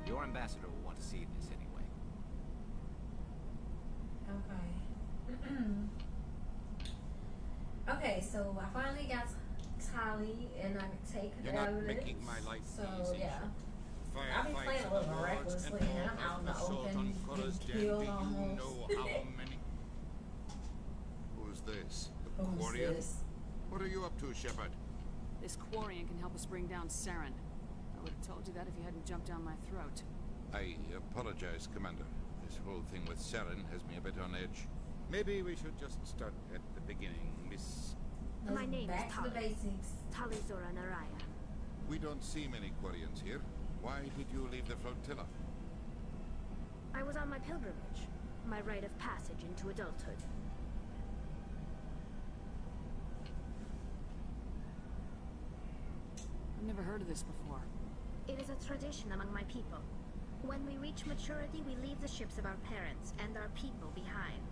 Your ambassador will want to see this anyway. Okay. Okay, so I finally got Tali, and I can take her You're not evidence. making my life So easy. yeah. I've been playing a little recklessly, and I'm out in the open, getting killed almost. Who's this? The Who's Quarian? this? What are you up to, Shepard? This Quarian can help us bring down Saren. I would have told you that if you hadn't jumped down my throat. I apologize, Commander. This whole thing with Saren has me a bit on edge. Maybe we should just start at the beginning, Miss... My name Back is to the Tali. basics. Tali Zora Naraya. We don't see many Quarians here. Why did you leave the flotilla? I was on my pilgrimage. My rite of passage into adulthood. I've never heard of this before. It is a tradition among my people. When we reach maturity, we leave the ships of our parents and our people behind.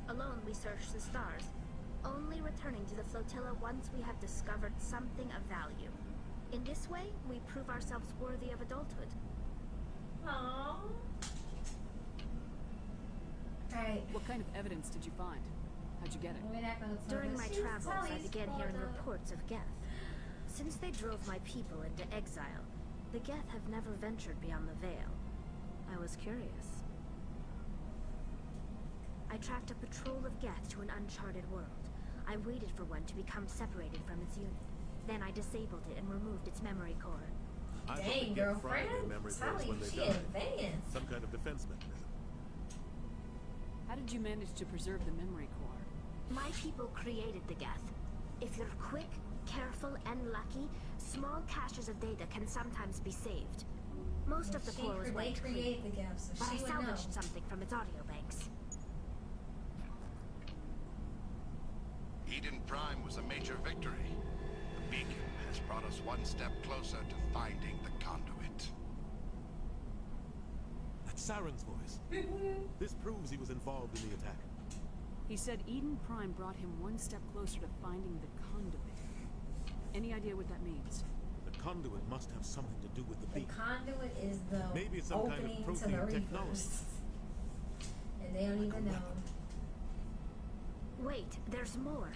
Alone, we search the stars, only returning to the flotilla once we have discovered something of value. In this way, we prove ourselves worthy of adulthood. Aww. Alright. What kind of evidence did you find? How'd you get it? During my travels, I began hearing reports of Geth. Since they drove my people into exile, the Geth have never ventured beyond the Veil. I was curious. I tracked a patrol of Geth to an uncharted world. I waited for one to become separated from its unit. Then I disabled it and removed its memory core. I Dang, thought they get fried girlfriend. their memory Tell cores me when they she die. advanced. Some kind of defense mechanism. How did you manage to preserve the memory core? My people created the Geth. If you're quick, careful, and lucky, small caches of data can sometimes be saved. Most of the core was wiped free, created the Geth, so but I she would know. salvaged something from its audio banks. Eden Prime was a major victory. The beacon has brought us one step closer to finding the conduit. That's Saren's voice. This proves he was involved in the attack. He said Eden Prime brought him one step closer to finding the conduit. Any idea what that means? The conduit must have something to do with the The beacon. conduit is the Maybe it's some kind of opening to protein the technology. Reapers. And they don't even know. Wait, there's more.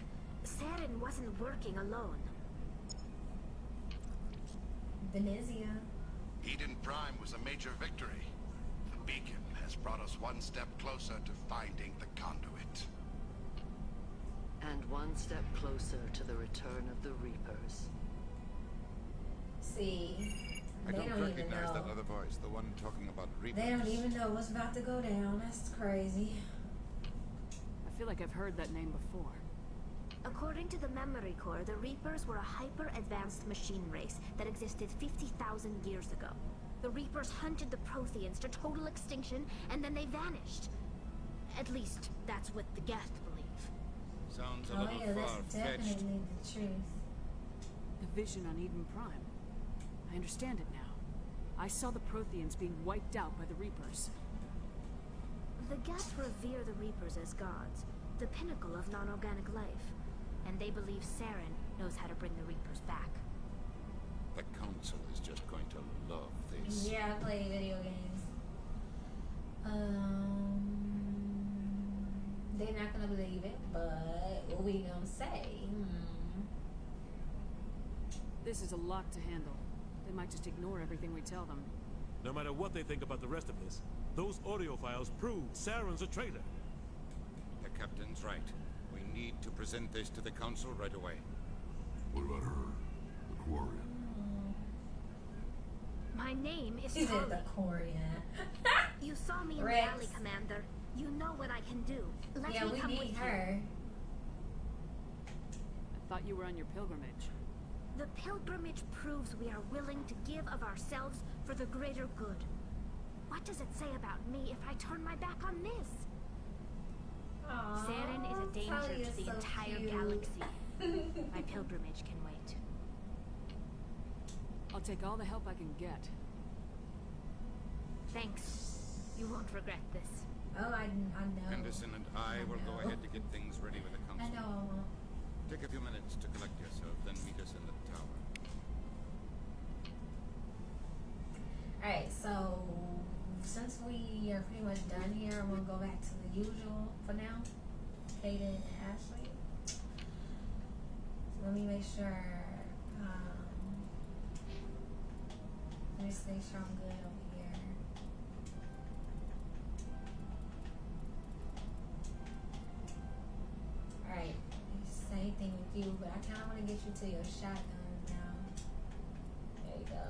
Saren wasn't working alone. Venezia. Eden Prime was a major victory. The beacon has brought us one step closer to finding the conduit. And one step closer to the return of the Reapers. See, I they don't don't even recognize know. that other voice, the one talking about Reapers. They don't even know what's about to go down. That's crazy. I feel like I've heard that name before. According to the memory core, the Reapers were a hyper-advanced machine race that existed 50,000 years ago. The Reapers hunted the Protheans to total extinction, and then they vanished. At least, that's what the Geth believe. Sounds a Oh little yeah, that's far-fetched. definitely the truth. The vision on Eden Prime. I understand it now. I saw the Protheans being wiped out by the Reapers. The Geth revere the Reapers as gods, the pinnacle of non-organic life. And they believe Saren knows how to bring the Reapers back. The Council is just going to love this. Yeah, I play video games. They're not gonna believe it, but what we gonna say? This is a lot to handle. They might just ignore everything we tell them. No matter what they think about the rest of this, those audio files prove Saren's a traitor. The captain's right. We need to present this to the Council right away. What about her? The Quarian? My name is She's Tali. in the Quarian. You saw me in Rex. the alley, Commander. You know what I can do. Let Yeah, me we come need with her. you. I thought you were on your pilgrimage. The pilgrimage proves we are willing to give of ourselves for the greater good. What does it say about me if I turn my back on this? Aww, Saren is a danger Tali to is the so entire cute. galaxy. My pilgrimage can wait. I'll take all the help I can get. Thanks. You won't regret this. Oh, I know. Henderson and I will go ahead to get things ready with the I Council. know I won't. Take a few minutes to collect yourself, then meet us in the tower. Alright, so since we are pretty much done here, I'm gonna go back to the usual for now. Kaden and Ashley. So let me make sure. Let me just make sure I'm good over here. Alright, same thing with you, but I kinda wanna get you to your shotguns now. There you go.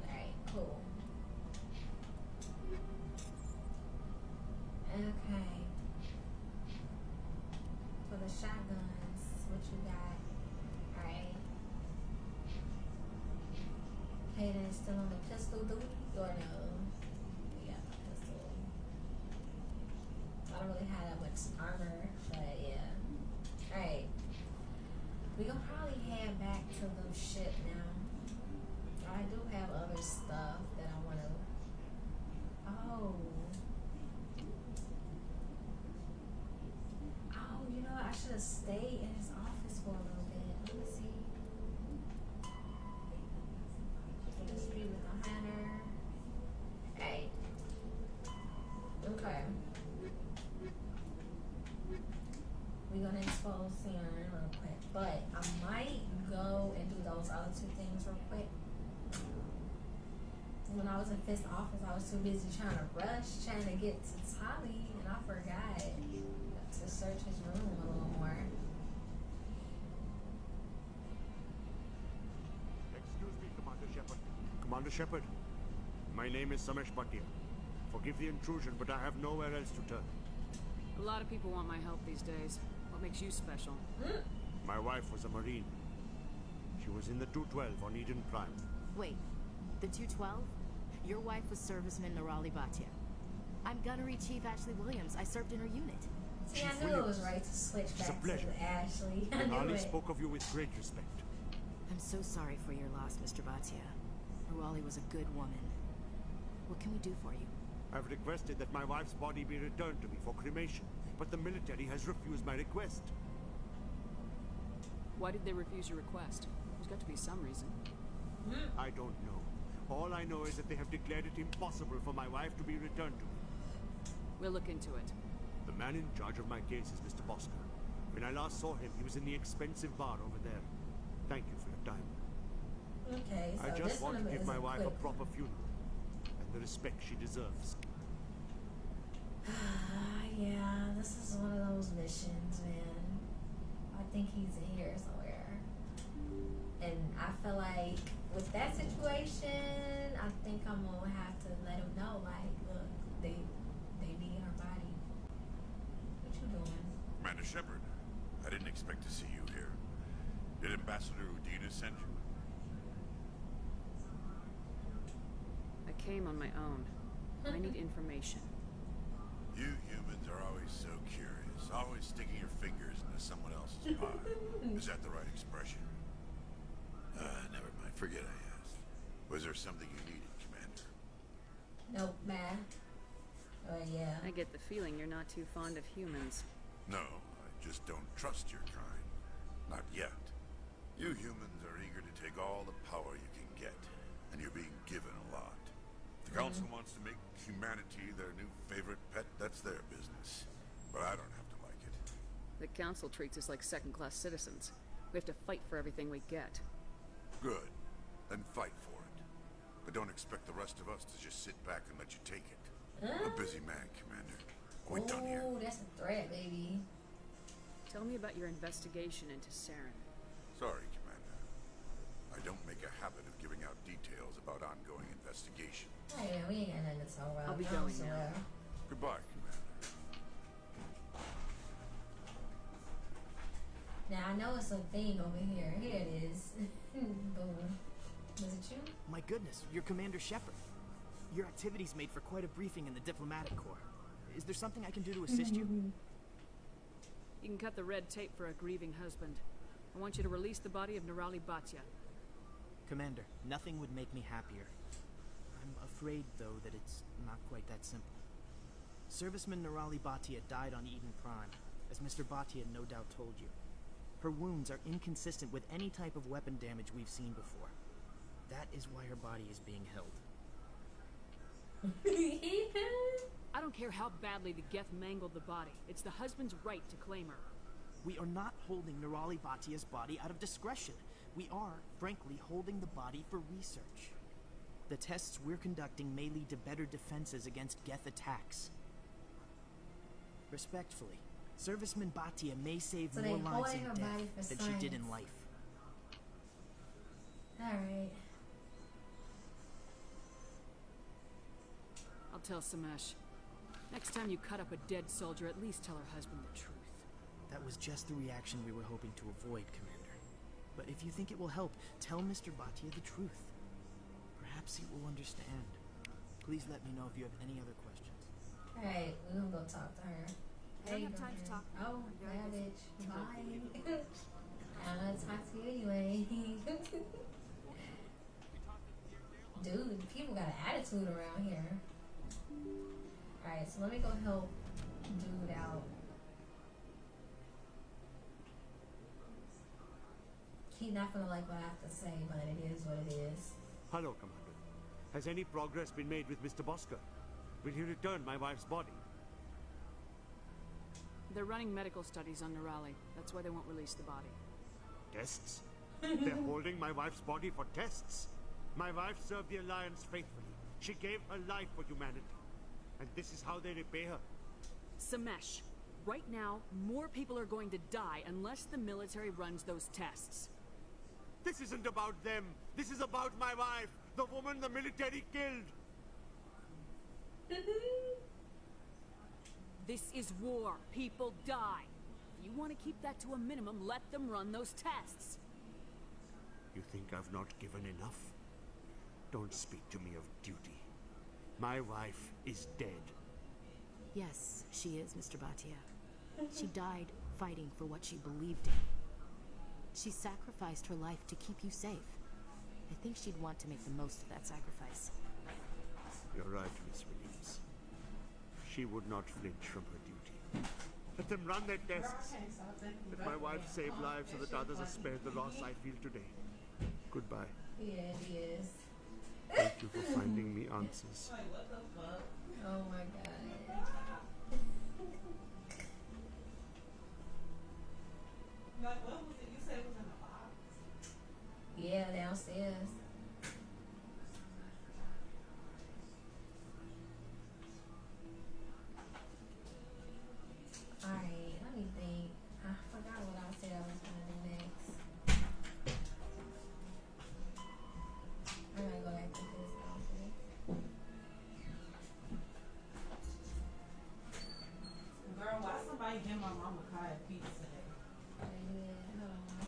Alright, cool. Okay. For the shotguns, what you got? Alright. Hayden is still on the pistol duty or no? Yeah, pistol. I don't really have that much armor, but yeah. Alright. We gonna probably have get back to the ship now. I do have other stuff that I want to. Oh. Oh, you know what? I should have stayed in his office for a little bit. Let me see. Dispute with the hunter. Hey. Okay. We're gonna expose Saren real quick, but I might go and do those other two things real quick. When I was in Fisk's office, I was too busy trying to get to Tali, and I forgot to search his room a little more. Excuse me, Commander Shepard. Commander Shepard, my name is Samesh Bhatia. Forgive the intrusion, but I have nowhere else to turn. A lot of people want my help these days. What makes you special? My wife was a Marine. She was in the 212 on Eden Prime. Wait, the 212? Your wife was Serviceman Nirali Bhatia. I'm Gunnery Chief Ashley Williams. I served in her unit. See, I knew it was right to switch back to Ashley. I knew Nirali it. spoke of you with great respect. I'm so sorry for your loss, Mr. Bhatia. Nirali was a good woman. What can we do for you? I've requested that my wife's body be returned to me for cremation, but the military has refused my request. Why did they refuse your request? There's got to be some reason. I don't know. All I know is that they have declared it impossible for my wife to be returned to me. We'll look into it. The man in charge of my case is Mr. Bosca. When I last saw him, he was in the expensive bar over there. Thank you for your time. Okay, so I just want to give my wife a quick. proper funeral and the respect she deserves. Yeah, this is one of those missions, man. I think he's in here somewhere. And I feel like with that situation, I think I'm gonna have to let him know, like, look, they need her body. What you doing? Commander Shepard, I didn't expect to see you here. Did Ambassador Udina send you? I came on my own. I need information. You humans are always so curious, always sticking your fingers into someone else's pie. Is that the right expression? Never mind. Forget I asked. Was there something you needed, Commander? Nope, man. Oh, yeah. I get the feeling you're not too fond of humans. No, I just don't trust your kind. Not yet. You humans are eager to take all the power you can get, and you're being given a lot. If the Council wants to make humanity their new favorite pet, that's their business. But I don't have to like it. The Council treats us like second-class citizens. We have to fight for everything we get. Good. Then fight for it. But don't expect the rest of us to just sit back and let you take it. I'm a busy man, Commander. We're done here. Oh, that's a threat, baby. Tell me about your investigation into Saren. Sorry, Commander. I don't make a habit of giving out details about ongoing investigation. Hey, man, we ain't got nothing to talk about. I'll be No, going now. swear. Goodbye, Commander. Now, I know it's a thing over here. Here it is. Boom. Was it you? My goodness, you're Commander Shepard. Your activities made for quite a briefing in the diplomatic corps. Is there something I can do to assist you? You can cut the red tape for a grieving husband. I want you to release the body of Nirali Bhatia. Commander, nothing would make me happier. I'm afraid, though, that it's not quite that simple. Serviceman Nirali Bhatia died on Eden Prime, as Mr. Bhatia no doubt told you. Her wounds are inconsistent with any type of weapon damage we've seen before. That is why her body is being held. I don't care how badly the Geth mangled the body. It's the husband's right to claim her. We are not holding Nirali Bhatia's body out of discretion. We are, frankly, holding the body for research. The tests we're conducting may lead to better defenses against Geth attacks. Respectfully, Serviceman Bhatia may save So more they lives holding in her death body for than she did in science. life. Alright. I'll tell Samesh. Next time you cut up a dead soldier, at least tell her husband the truth. That was just the reaction we were hoping to avoid, Commander. But if you think it will help, tell Mr. Bhatia the truth. Perhaps he will understand. Please let me know if you have any other questions. Alright, we're gonna go talk to her. I don't have time to talk. Oh, I'm very yeah, busy. bitch. Bye. I'm gonna talk to you anyway. Dude, people got an attitude around here. Alright, so let me go help dude out. He's not gonna like what I have to say, but it is what it is. Hello, Commander. Has any progress been made with Mr. Bosker? Will he return my wife's body? They're running medical studies on Nerali. That's why they won't release the body. Tests? They're holding my wife's body for tests? My wife served the Alliance faithfully. She gave her life for humanity. And this is how they repay her. Samesh, right now, more people are going to die unless the military runs those tests. This isn't about them. This is about my wife, the woman the military killed. This is war. People die. If you want to keep that to a minimum, let them run those tests. You think I've not given enough? Don't speak to me of duty. My wife is dead. Yes, she is, Mr. Bhatia. She died fighting for what she believed in. She sacrificed her life to keep you safe. I think she'd want to make the most of that sacrifice. You're right, Miss Williams. She would not flinch from her duty. Let them run their tests. Let my wife save lives so that others are spared the loss I feel today. Goodbye. Yeah, he is. Thank you for finding me answers. Like, what the fuck? Oh my god. Like, what was it you said was in the box? Yeah, downstairs. Alright, let me think. I forgot what I said I was gonna do next. I'm gonna go back to this outfit. Girl, why somebody give my mama Kaya pizza today? Yeah, hold on.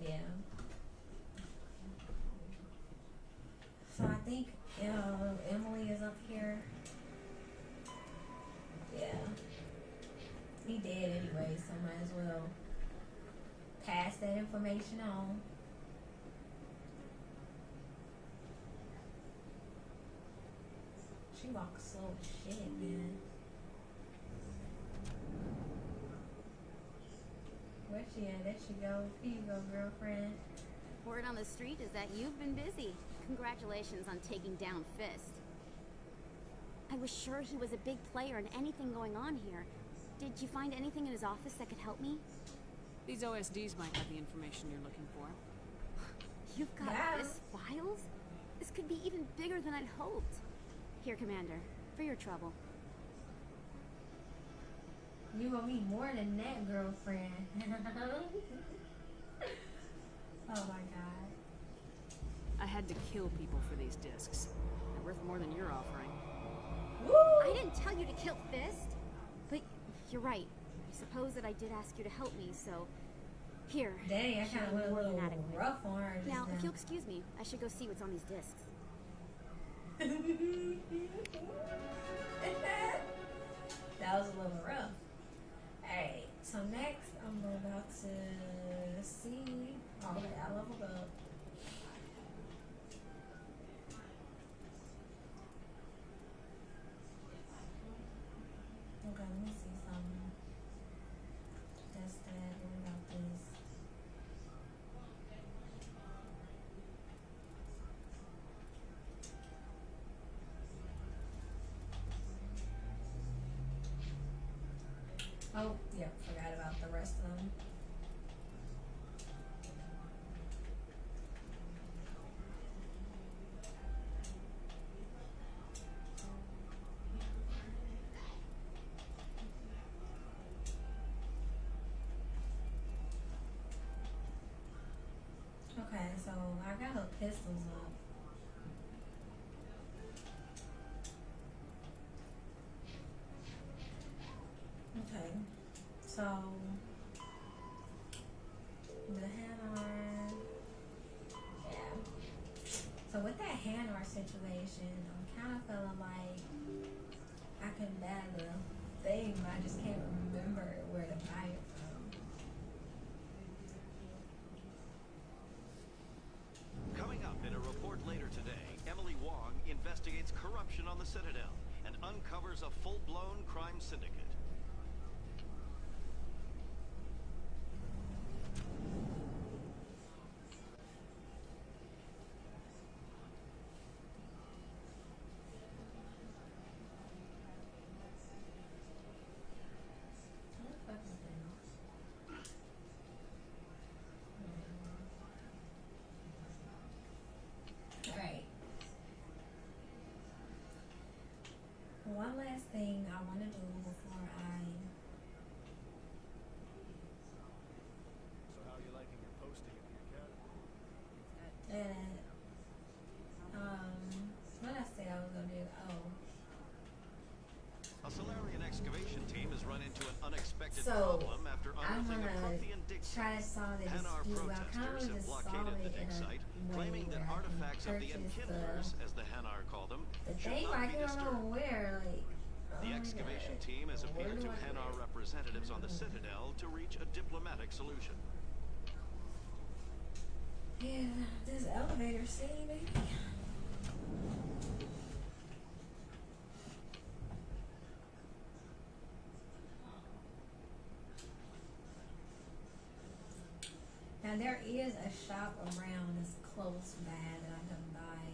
Yeah. So I think Emily is up here. Yeah. He dead anyway, so might as well pass that information on. She walks slow as shit, man. Where she at? There she goes. Here you go, girlfriend. Word on the street is that you've been busy. Congratulations on taking down Fist. I was sure he was a big player in anything going on here. Did you find anything in his office that could help me? These OSDs might have the information you're looking for. You've got Fist files? This could be even bigger than I'd hoped. Here, Commander, for your trouble. You owe me more than that, girlfriend. Oh my god. I had to kill people for these discs. They're worth more than you're offering. Woo! I didn't tell you to kill Fist. But you're right. I suppose that I did ask you to help me, so... Here. Dang, I kind of went a little rough on her just now, if you'll excuse me, I should go see what's on these discs. That was a little rough. Alright, so next I'm about to see. Oh, I leveled up. Okay, let me see something. That's that. What about this? Oh, yeah, forgot about the rest of them. Okay, so I got her pistols up. Okay, so the Hanar, yeah. So with that Hanar situation, I'm kind of feeling like I can buy the thing, but I just can't remember where to buy it from. Coming up in a report later today, Emily Wong investigates corruption on the Citadel and uncovers a full-blown crime syndicate. Alright. One last thing I want to do before I... So how are you liking your posting in the academy? What I said I was going to do? Oh. A Solarian excavation team has run into an unexpected So, problem after I'm unearthing a gonna Prothean dig try to site. solve the Hanar dispute. I kind protesters of have just solved blockaded the it dig in site, a claiming way that where I can artifacts of the purchase Enkindlers, as the Hanar call them, the should thing, not I be don't know disturbed. where, like... The excavation team has appealed to Hanar representatives on the Citadel to reach a diplomatic solution. Yeah, this elevator scene, baby. Now there is a shop around that's close by that I can buy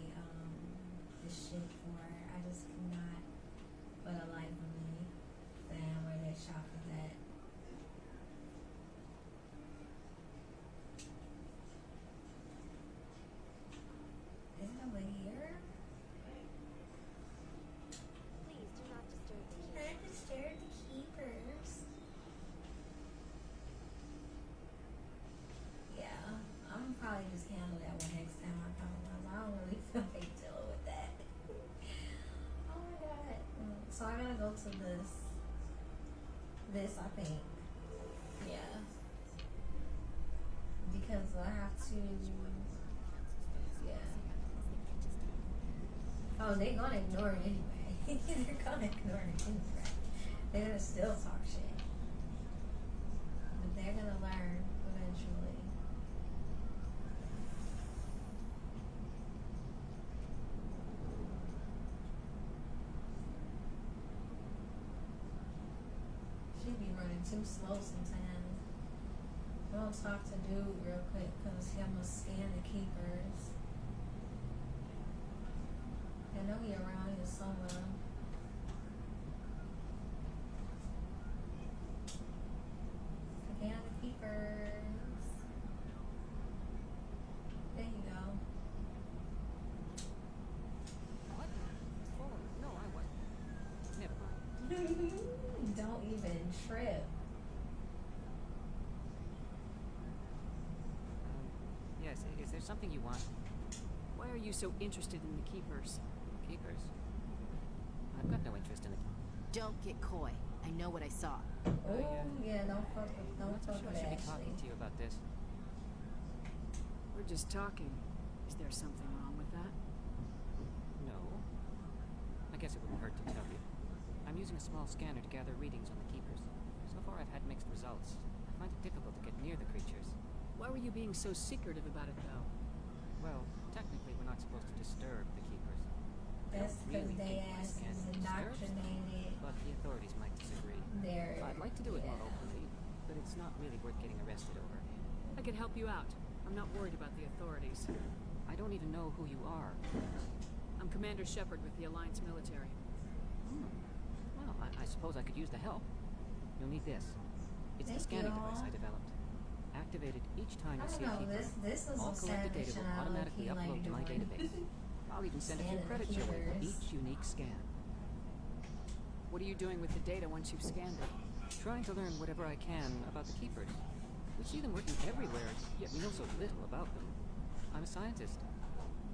this shit for. I just cannot for the life of me find where that shop is at. Is it over here? Please do not disturb the keepers. Not disturb the keepers. Yeah, I'm probably just handle that one next time I come around. I don't really feel like dealing with that. Oh my god. So I gotta go to this. This, I think. Yeah. Because I have to. Yeah. Oh, they're gonna ignore it anyway. They're gonna ignore it anyway. They're gonna still talk shit. But they're gonna learn eventually. She be running too slow sometimes. I'm gonna talk to dude real quick because I'm gonna scan the keepers. I know he around here somewhere. Scan the keepers. There you go. What? Oh, no, I wasn't. Never mind. Don't even even trip. Yes, is there something you want? Why are you so interested in the Keepers? Keepers? I've got no interest in it. Don't get coy. I know what I saw. Oh, yeah, don't fuck with, I'm not so sure I should be talking to you about this. We're just talking. Is there something wrong with that? No. I guess it wouldn't hurt to tell you. I'm using a small scanner to gather readings on the Keepers. So far I've had mixed results. I find it difficult to get near the creatures. Why were you being so secretive about it, though? Well, technically we're not supposed to disturb the Keepers. That's because they ass is indoctrinated. But the authorities might disagree. I'd like to do it more openly, but it's not really worth getting arrested over. I could help you out. I'm not worried about the authorities. I don't even know who you are. I'm Commander Shepard with the Alliance military. Well, I suppose I could use the help. You'll need this. It's the scanning device I developed. Activated each time you see a keeper. All collected data will automatically upload to my database. I'll even send a few credits your way for each unique scan. What are you doing with the data once you've scanned it? Trying to learn whatever I can about the Keepers. We see them working everywhere, yet we know so little about them. I'm a scientist.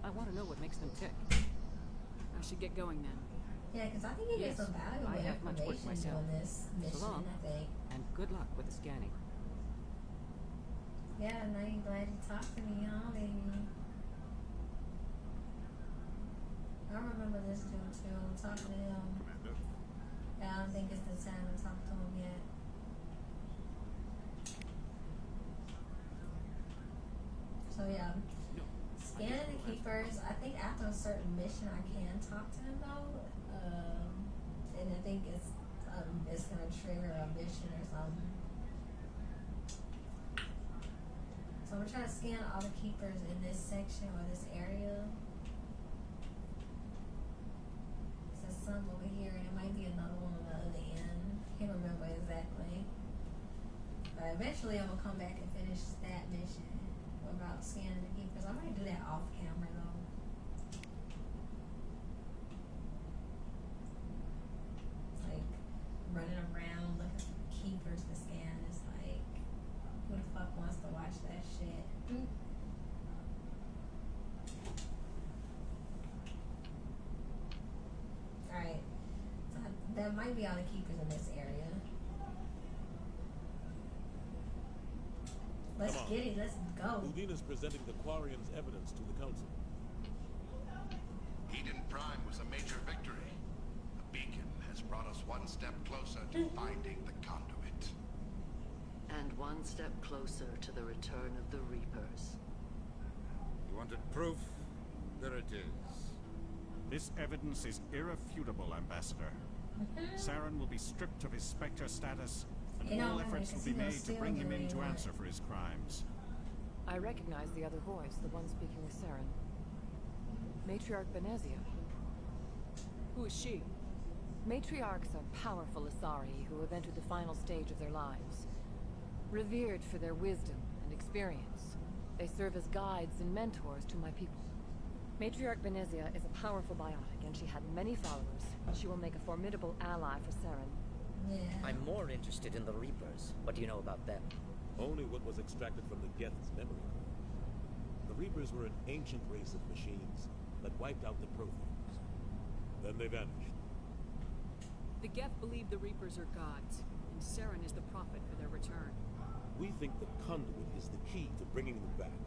I want to know what makes them tick. I should get going then. Yeah, because I think you get some valuable I have much work information myself. doing this mission, So long, I think. and good luck with the scanning. Yeah, now you're glad you talked to me, huh, baby? I remember this dude too, talking to him. Commander? Yeah, I don't think it's the time to talk to him yet. So yeah, scanning the Keepers, I think after a certain mission I can talk to him though. And I think it's gonna trigger a mission or something. So I'm gonna try to scan all the Keepers in this section or this area. There's some over here and it might be another one on the other end. Can't remember exactly. But eventually I'm gonna come back and finish that mission about scanning the Keepers. I might do that off camera though. Like running around looking for Keepers to scan is like, who the fuck wants to watch that shit? Alright. So that might be all the Keepers in this area. Let's get it, let's go. Udina's presenting the Quarians' evidence to the Council. Eden Prime was a major victory. The beacon has brought us one step closer to finding the conduit. And one step closer to the return of the Reapers. You wanted proof? There it is. This evidence is irrefutable, Ambassador. Saren will be stripped of his Spectre status, and all efforts will be made to bring him in to answer for his crimes. I recognize the other voice, the one speaking with Saren. Matriarch Benezia. Who is she? Matriarchs are powerful Asari who have entered the final stage of their lives. Revered for their wisdom and experience, they serve as guides and mentors to my people. Matriarch Benezia is a powerful biotic, and she had many followers. She will make a formidable ally for Saren. Yeah. I'm more interested in the Reapers. What do you know about them? Only what was extracted from the Geth's memory core. The Reapers were an ancient race of machines that wiped out the Protheans. Then they vanished. The Geth believe the Reapers are gods, and Saren is the prophet for their return. We think the conduit is the key to bringing them back.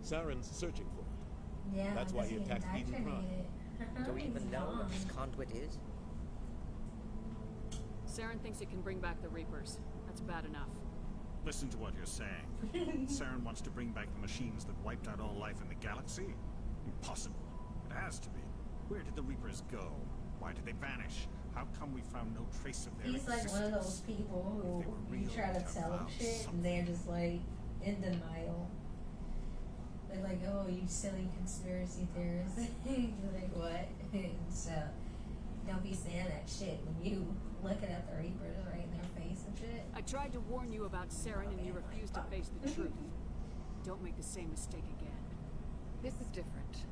Saren's searching for it. Yeah, that's why he attacked Eden Prime. Do we even know what this conduit is? Saren thinks it can bring back the Reapers. That's bad enough. Listen to what you're saying. Saren wants to bring back the machines that wiped out all life in the galaxy? Impossible. It has to be. Where did the Reapers go? Why did they vanish? How come we found no trace of their He's existence? like one of those people who you try to tell them shit and they're just like in denial. They're like, oh, you silly conspiracy theorists. You're like, what? So, don't be saying that shit when you looking at the Reapers right in their face and shit. I tried to warn you about Saren and you refused to face the truth. Don't make the same mistake again. This is different.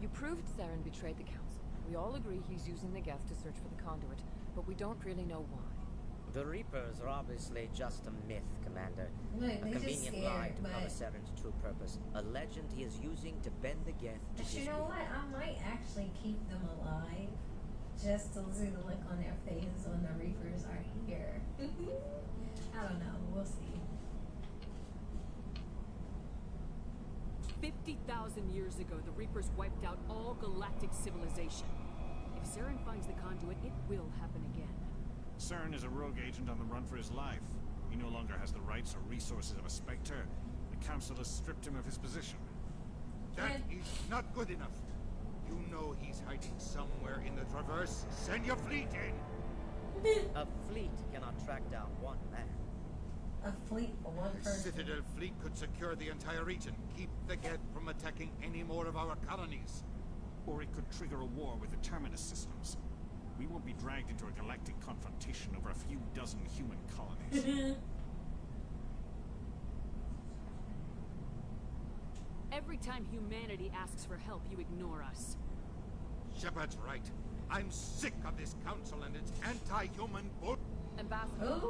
You proved Saren betrayed the Council. We all agree he's using the Geth to search for the conduit, but we don't really know why. The Reapers are obviously just a myth, Commander. Look, a they convenient just scared, lie to but... cover Saren's true purpose. A legend he is using to bend the Geth to But his you know will. what? I might actually keep them alive. Just to see the look on their faces when the Reapers are here. I don't know. We'll see. 50,000 years ago, the Reapers wiped out all galactic civilization. If Saren finds the conduit, it will happen again. Saren is a rogue agent on the run for his life. He no longer has the rights or resources of a Spectre. The Council has stripped him of his position. That is not good enough. You know he's hiding somewhere in the Traverse. Send your fleet in! A fleet cannot track down one man. A fleet for one The person. Citadel fleet could secure the entire region, keep the Geth from attacking any more of our colonies. Or it could trigger a war with the Terminus systems. We won't be dragged into a galactic confrontation over a few dozen human colonies. Every time humanity asks for help, you ignore us. Shepard's right. I'm sick of this council and its anti-human bull. Ambassador,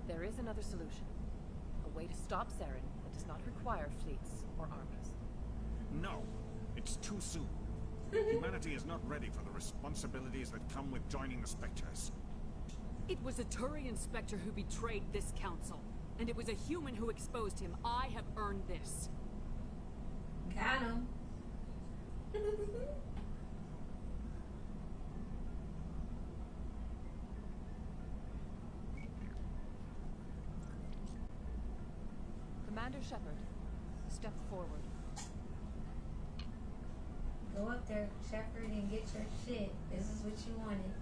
there is another solution. A way to stop Saren that does not require fleets or armies. No, it's too soon. Humanity is not ready for the responsibilities that come with joining the Spectres. It was a Turian Spectre who betrayed this council. And it was a human who exposed him. I have earned this. Got him. Commander Shepard, step forward. Go up there, Shepard, and get your shit. This is what you wanted.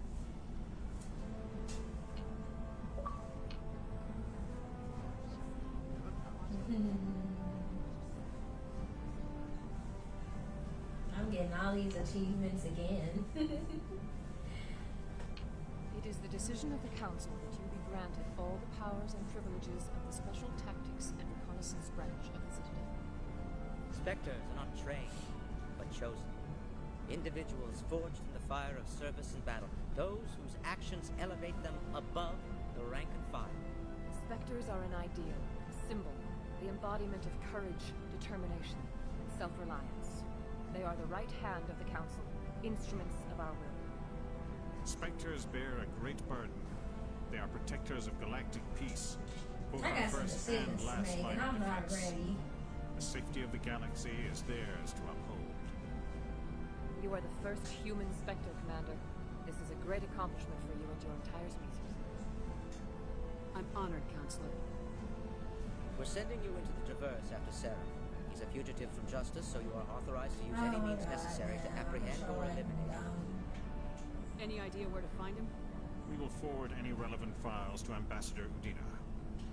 I'm getting all these achievements again. It is the decision of the Council that you be granted all the powers and privileges of the Special Tactics and Reconnaissance branch of the Citadel. Spectres are not trained, but chosen. Individuals forged in the fire of service and battle. Those whose actions elevate them above the rank and file. Spectres are an ideal, a symbol, the embodiment of courage, determination, and self-reliance. They are the right hand of the Council, instruments of our will. Spectres bear a great burden. They are protectors of galactic peace, both I our got some first decisions and to last make, line and I'm of not defense. ready. The safety of the galaxy is theirs to uphold. You are the first human Spectre, Commander. This is a great accomplishment for you and your entire species. I'm honored, Counselor. We're sending you into the Traverse after Saren. He's a fugitive from justice, so you are authorized to use any means necessary to apprehend or eliminate him. Any idea where to find him? We will forward any relevant files to Ambassador Udina.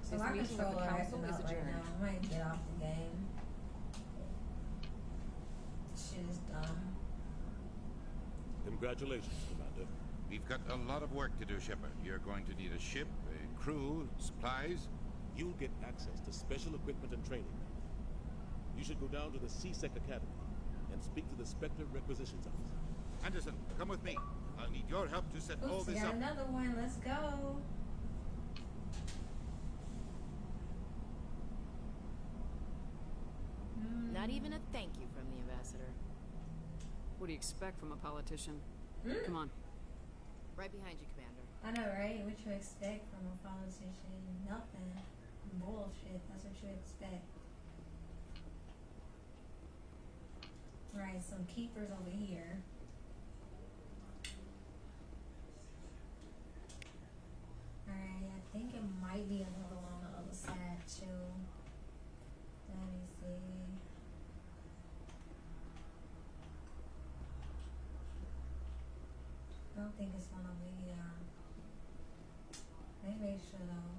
So my controller acting out right now. I might get off the game. Shit is dumb. Congratulations, Commander. We've got a lot of work to do, Shepard. You're going to need a ship, a crew, supplies. You'll get access to special equipment and training. You should go down to the C-Sec Academy and speak to the Spectre Requisitions Officer. Anderson, come with me. I'll need your help to set all Oops, this got up. another one. Let's go. Not even a thank you from the ambassador. What do you expect from a politician? Come on. Right behind you, Commander. I know, right? What you expect from a politician? Nothing. Bullshit. That's what you expect. Right, some keepers over here. Alright, I think it might be another one on the other side too. Let me see. I don't think it's one over here. Let me make sure though.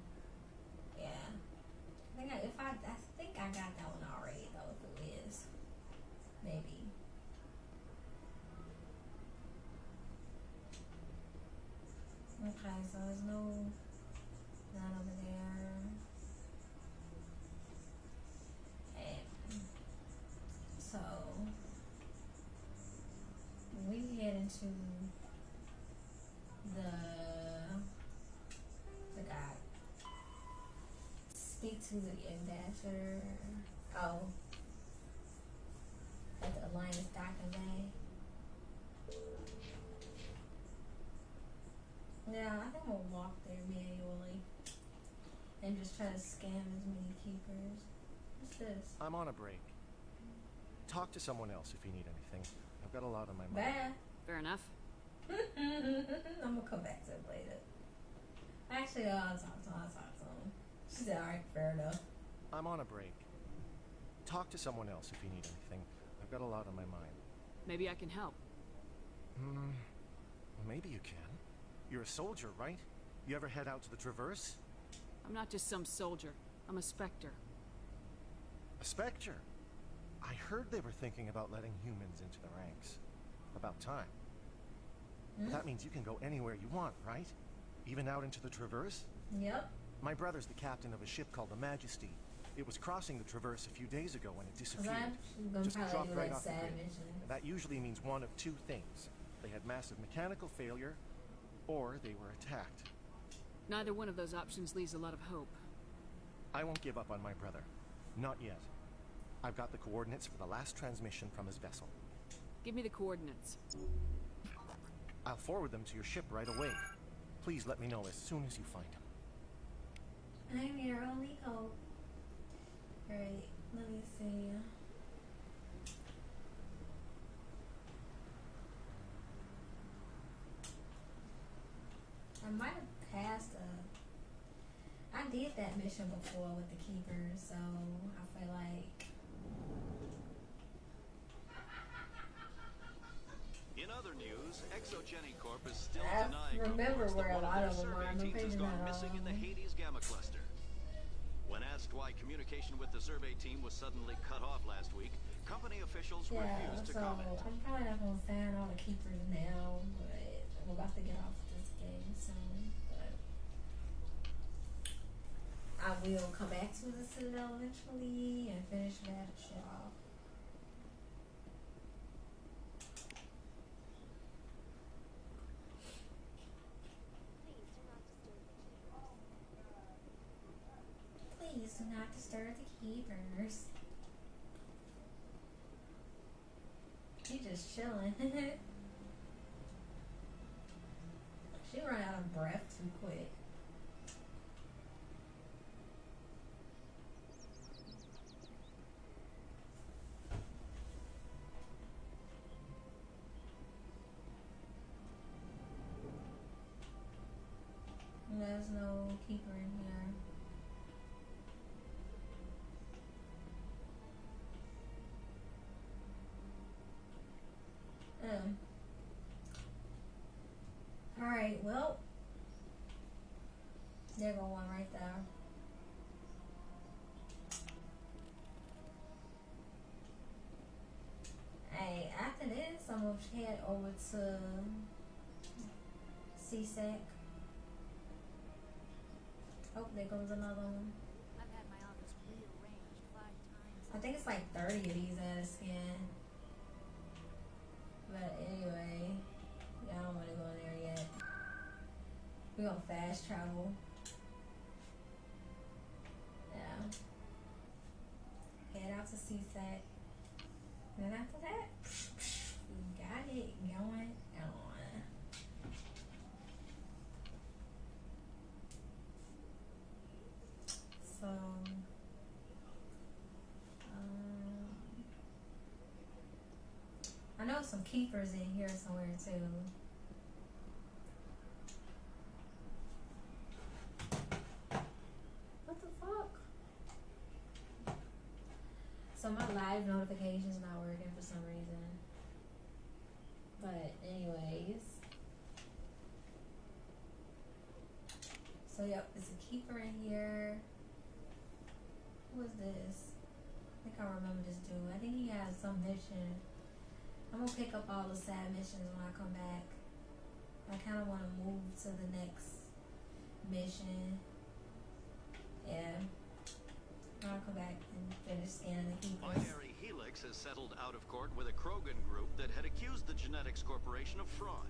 Yeah. I think I got that one already though, if it is. Maybe. Okay, so there's none over there. And so we head into the Speak to the ambassador. Oh. At the Alliance Docking Bay. Yeah, I think we'll walk there manually. And just try to scam as many keepers. What's this? I'm on a break. Talk to someone else if you need anything. I've got a lot on my mind. Bye. Fair enough. I'm gonna come back to it later. Actually, I'll talk to him. She said, alright, fair enough. I'm on a break. Talk to someone else if you need anything. I've got a lot on my mind. Maybe I can help. Well, maybe you can. You're a soldier, right? You ever head out to the Traverse? I'm not just some soldier. I'm a Spectre. A Spectre? I heard they were thinking about letting humans into the ranks. About time. That means you can go anywhere you want, right? Even out into the Traverse? Yep. My brother's the captain of a ship called the Majesty. It was crossing the Traverse a few days ago when it disappeared. Just dropped right off the grid. And that usually means one of two things. They had massive mechanical failure, or they were attacked. Neither one of those options leaves a lot of hope. I won't give up on my brother. Not yet. I've got the coordinates for the last transmission from his vessel. Give me the coordinates. I'll forward them to your ship right away. Please let me know as soon as you find him. I'm your only hope. Alright, let me see. I might have passed I did that mission before with the Keepers, so I feel like... In other news, Exogeny Corp is still I denying remember reports where that a one lot of of their them are. survey I'm teams has thinking gone that, missing in the Hades Gamma Cluster. When asked why communication with the survey team was suddenly cut off last week, company officials refused to comment. I'm probably not going to sign all the Keepers now, but we're about to get off this game soon. But I will come back to the Citadel eventually and finish that shit off. Please do not disturb the Keepers. She just chilling. She ran out of breath too quick. There's no keeper in here. Alright, well, there go one right there. Hey, after this, I'm gonna head over to CSEC. Oh, there goes another one. I've had my office rearranged 5 times. I think it's like 30 of these at a scan. But anyway, yeah, I don't want to go in there yet. We're gonna fast travel. Yeah. Head out to CSEC. Then after that, we got it going on. So, I know some keepers in here somewhere too. What the fuck? So my live notification's not working for some reason. But anyways. So yep, there's a keeper in here. Who is this? I think I remember this dude. I think he has some mission. I'm gonna pick up all the side missions when I come back. I kind of want to move to the next mission. Yeah. I'll come back and finish scanning the keepers. Binary Helix has settled out of court with a Krogan group that had accused the Genetics Corporation of fraud.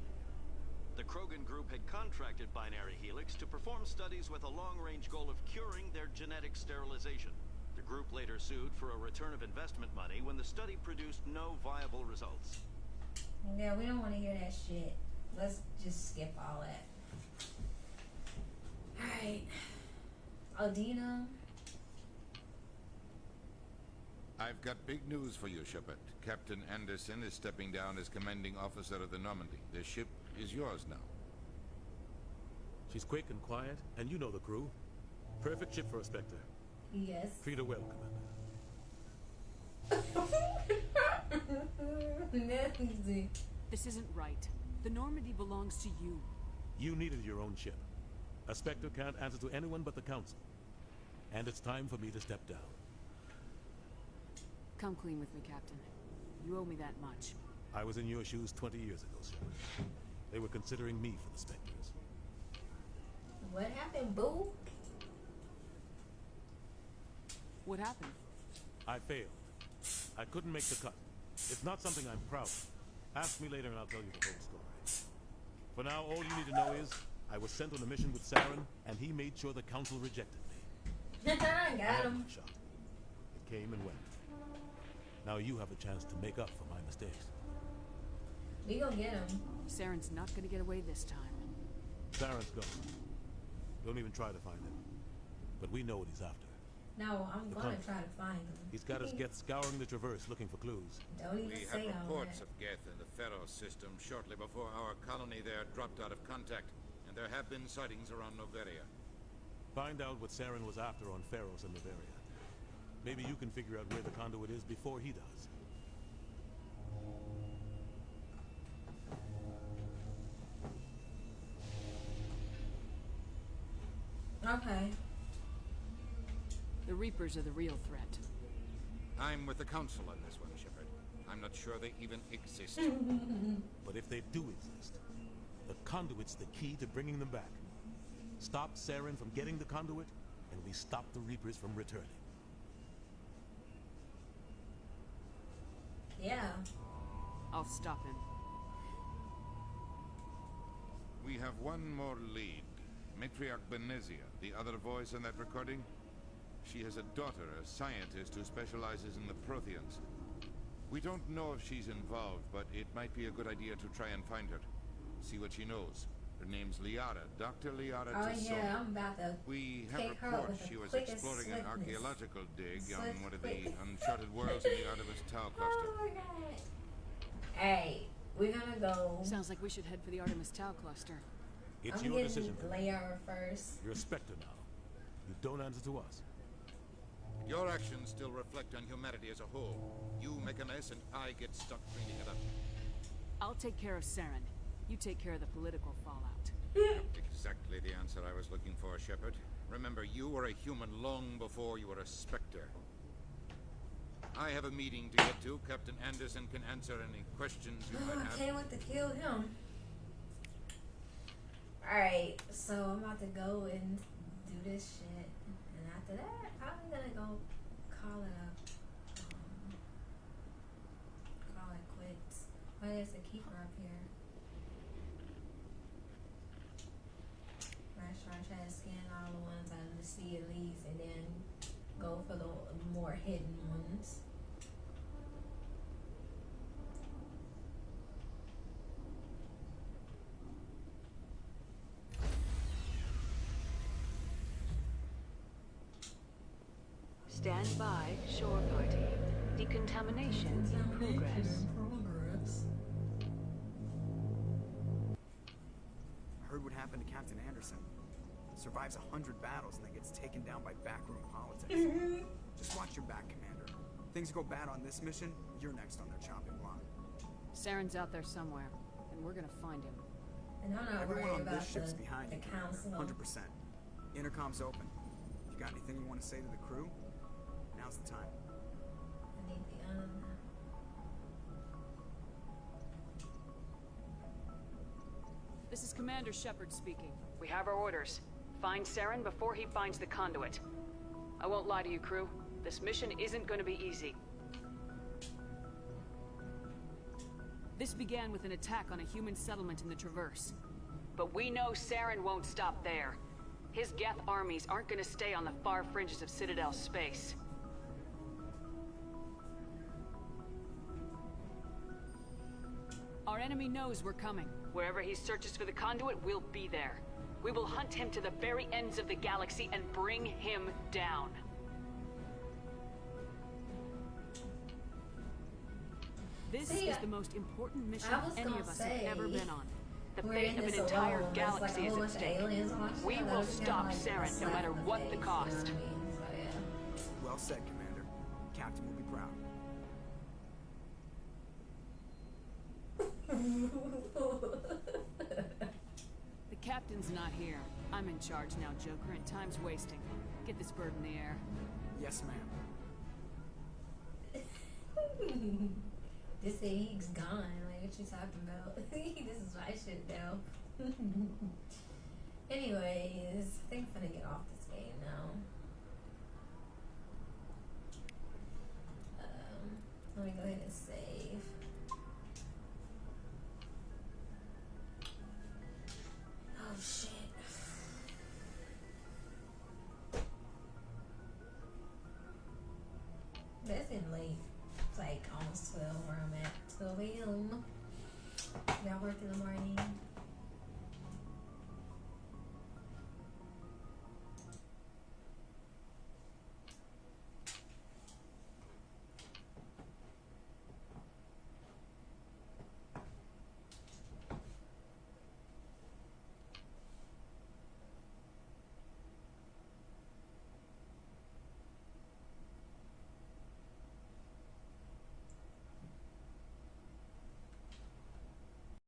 The Krogan group had contracted Binary Helix to perform studies with a long-range goal of curing their genetic sterilization. The group later sued for a return of investment money when the study produced no viable results. Yeah, we don't want to hear that shit. Let's just skip all that. Alright. Odina. I've got big news for you, Shepard. Captain Anderson is stepping down as commanding officer of the Normandy. The ship is yours now. She's quick and quiet, and you know the crew. Perfect ship for a Spectre. Yes. Treat her well, Commander. This isn't right. The Normandy belongs to you. You needed your own ship. A Spectre can't answer to anyone but the Council. And it's time for me to step down. Come clean with me, Captain. You owe me that much. I was in your shoes 20 years ago, Shepard. They were considering me for the Spectres. What happened, boo? What happened? I failed. I couldn't make the cut. It's not something I'm proud of. Ask me later and I'll tell you the whole story. For now, all you need to know is I was sent on a mission with Saren, and he made sure the Council rejected me. I got him. Shot. It came and went. Now you have a chance to make up for my mistakes. We gonna get him. Saren's not gonna get away this time. Saren's gone. Don't even try to find him. But we know what he's after. No, I'm gonna try to find him. He's got us Geth scouring the Traverse looking for clues. Don't even we say had all reports that. of Geth in the Pharaoh system shortly before our colony there dropped out of contact, and there have been sightings around Noveria. Find out what Saren was after on Pharos and Noveria. Maybe you can figure out where the conduit is before he does. Okay. The Reapers are the real threat. I'm with the Council on this one, Shepard. I'm not sure they even exist. But if they do exist, the conduit's the key to bringing them back. Stop Saren from getting the conduit, and we stop the Reapers from returning. Yeah. I'll stop him. We have one more lead. Matriarch Benezia, the other voice in that recording. She has a daughter, a scientist who specializes in the Protheans. We don't know if she's involved, but it might be a good idea to try and find her. See what she knows. Her name's Liara, Dr. Liara Tassone. Yeah, I'm about to We have reports she was exploring an archaeological dig on one of the uncharted worlds in the Artemis Tau cluster. Oh my god. Hey, we're gonna go. Sounds like we should head for the Artemis Tau cluster. It's I'm your decision. Liara first. You're a Spectre now. You don't answer to us. Your actions still reflect on humanity as a whole. You make a mess and I get stuck cleaning it up. I'll take care of Saren. You take care of the political fallout. Exactly the answer I was looking for, Shepard. Remember, you were a human long before you were a Spectre. I have a meeting to get to. Captain Anderson can answer any questions you might have. I can't wait to kill him. Alright, so I'm about to go and do this shit. And after that, I'm gonna go call it up. Call it quits. Oh, there's a keeper up here. I'm trying to scan all the ones I see at least, and then go for the more hidden ones. Stand by, shore party. Decontamination in progress. Heard what happened to Captain Anderson. Survives 100 battles and then gets taken down by backroom politics. Just watch your back, Commander. Things go bad on this mission, you're next on their chopping block. Saren's out there somewhere, and we're gonna find him. And I'm not Everyone worried on about this ship's behind the you, council. 100%. Intercom's open. If you got anything you want to say to the crew, now's the time. I need the This is Commander Shepard speaking. We have our orders. Find Saren before he finds the conduit. I won't lie to you, crew. This mission isn't going to be easy. This began with an attack on a human settlement in the Traverse. But we know Saren won't stop there. His Geth armies aren't gonna stay on the far fringes of Citadel space. Our enemy knows we're coming. Wherever he searches for the conduit, we'll be there. We will hunt him to the very ends of the galaxy and bring him down. This is the most important mission any of us have ever been on. The fate of an entire galaxy is at stake. We will stop Saren no matter what the cost. Well said, Commander. Captain will be proud. The captain's not here. I'm in charge now, Joker, and time's wasting. Get this bird in the air. Yes, ma'am. This he's gone. Like, what you talking about? This is my shit now. Anyways, I think I'm gonna get off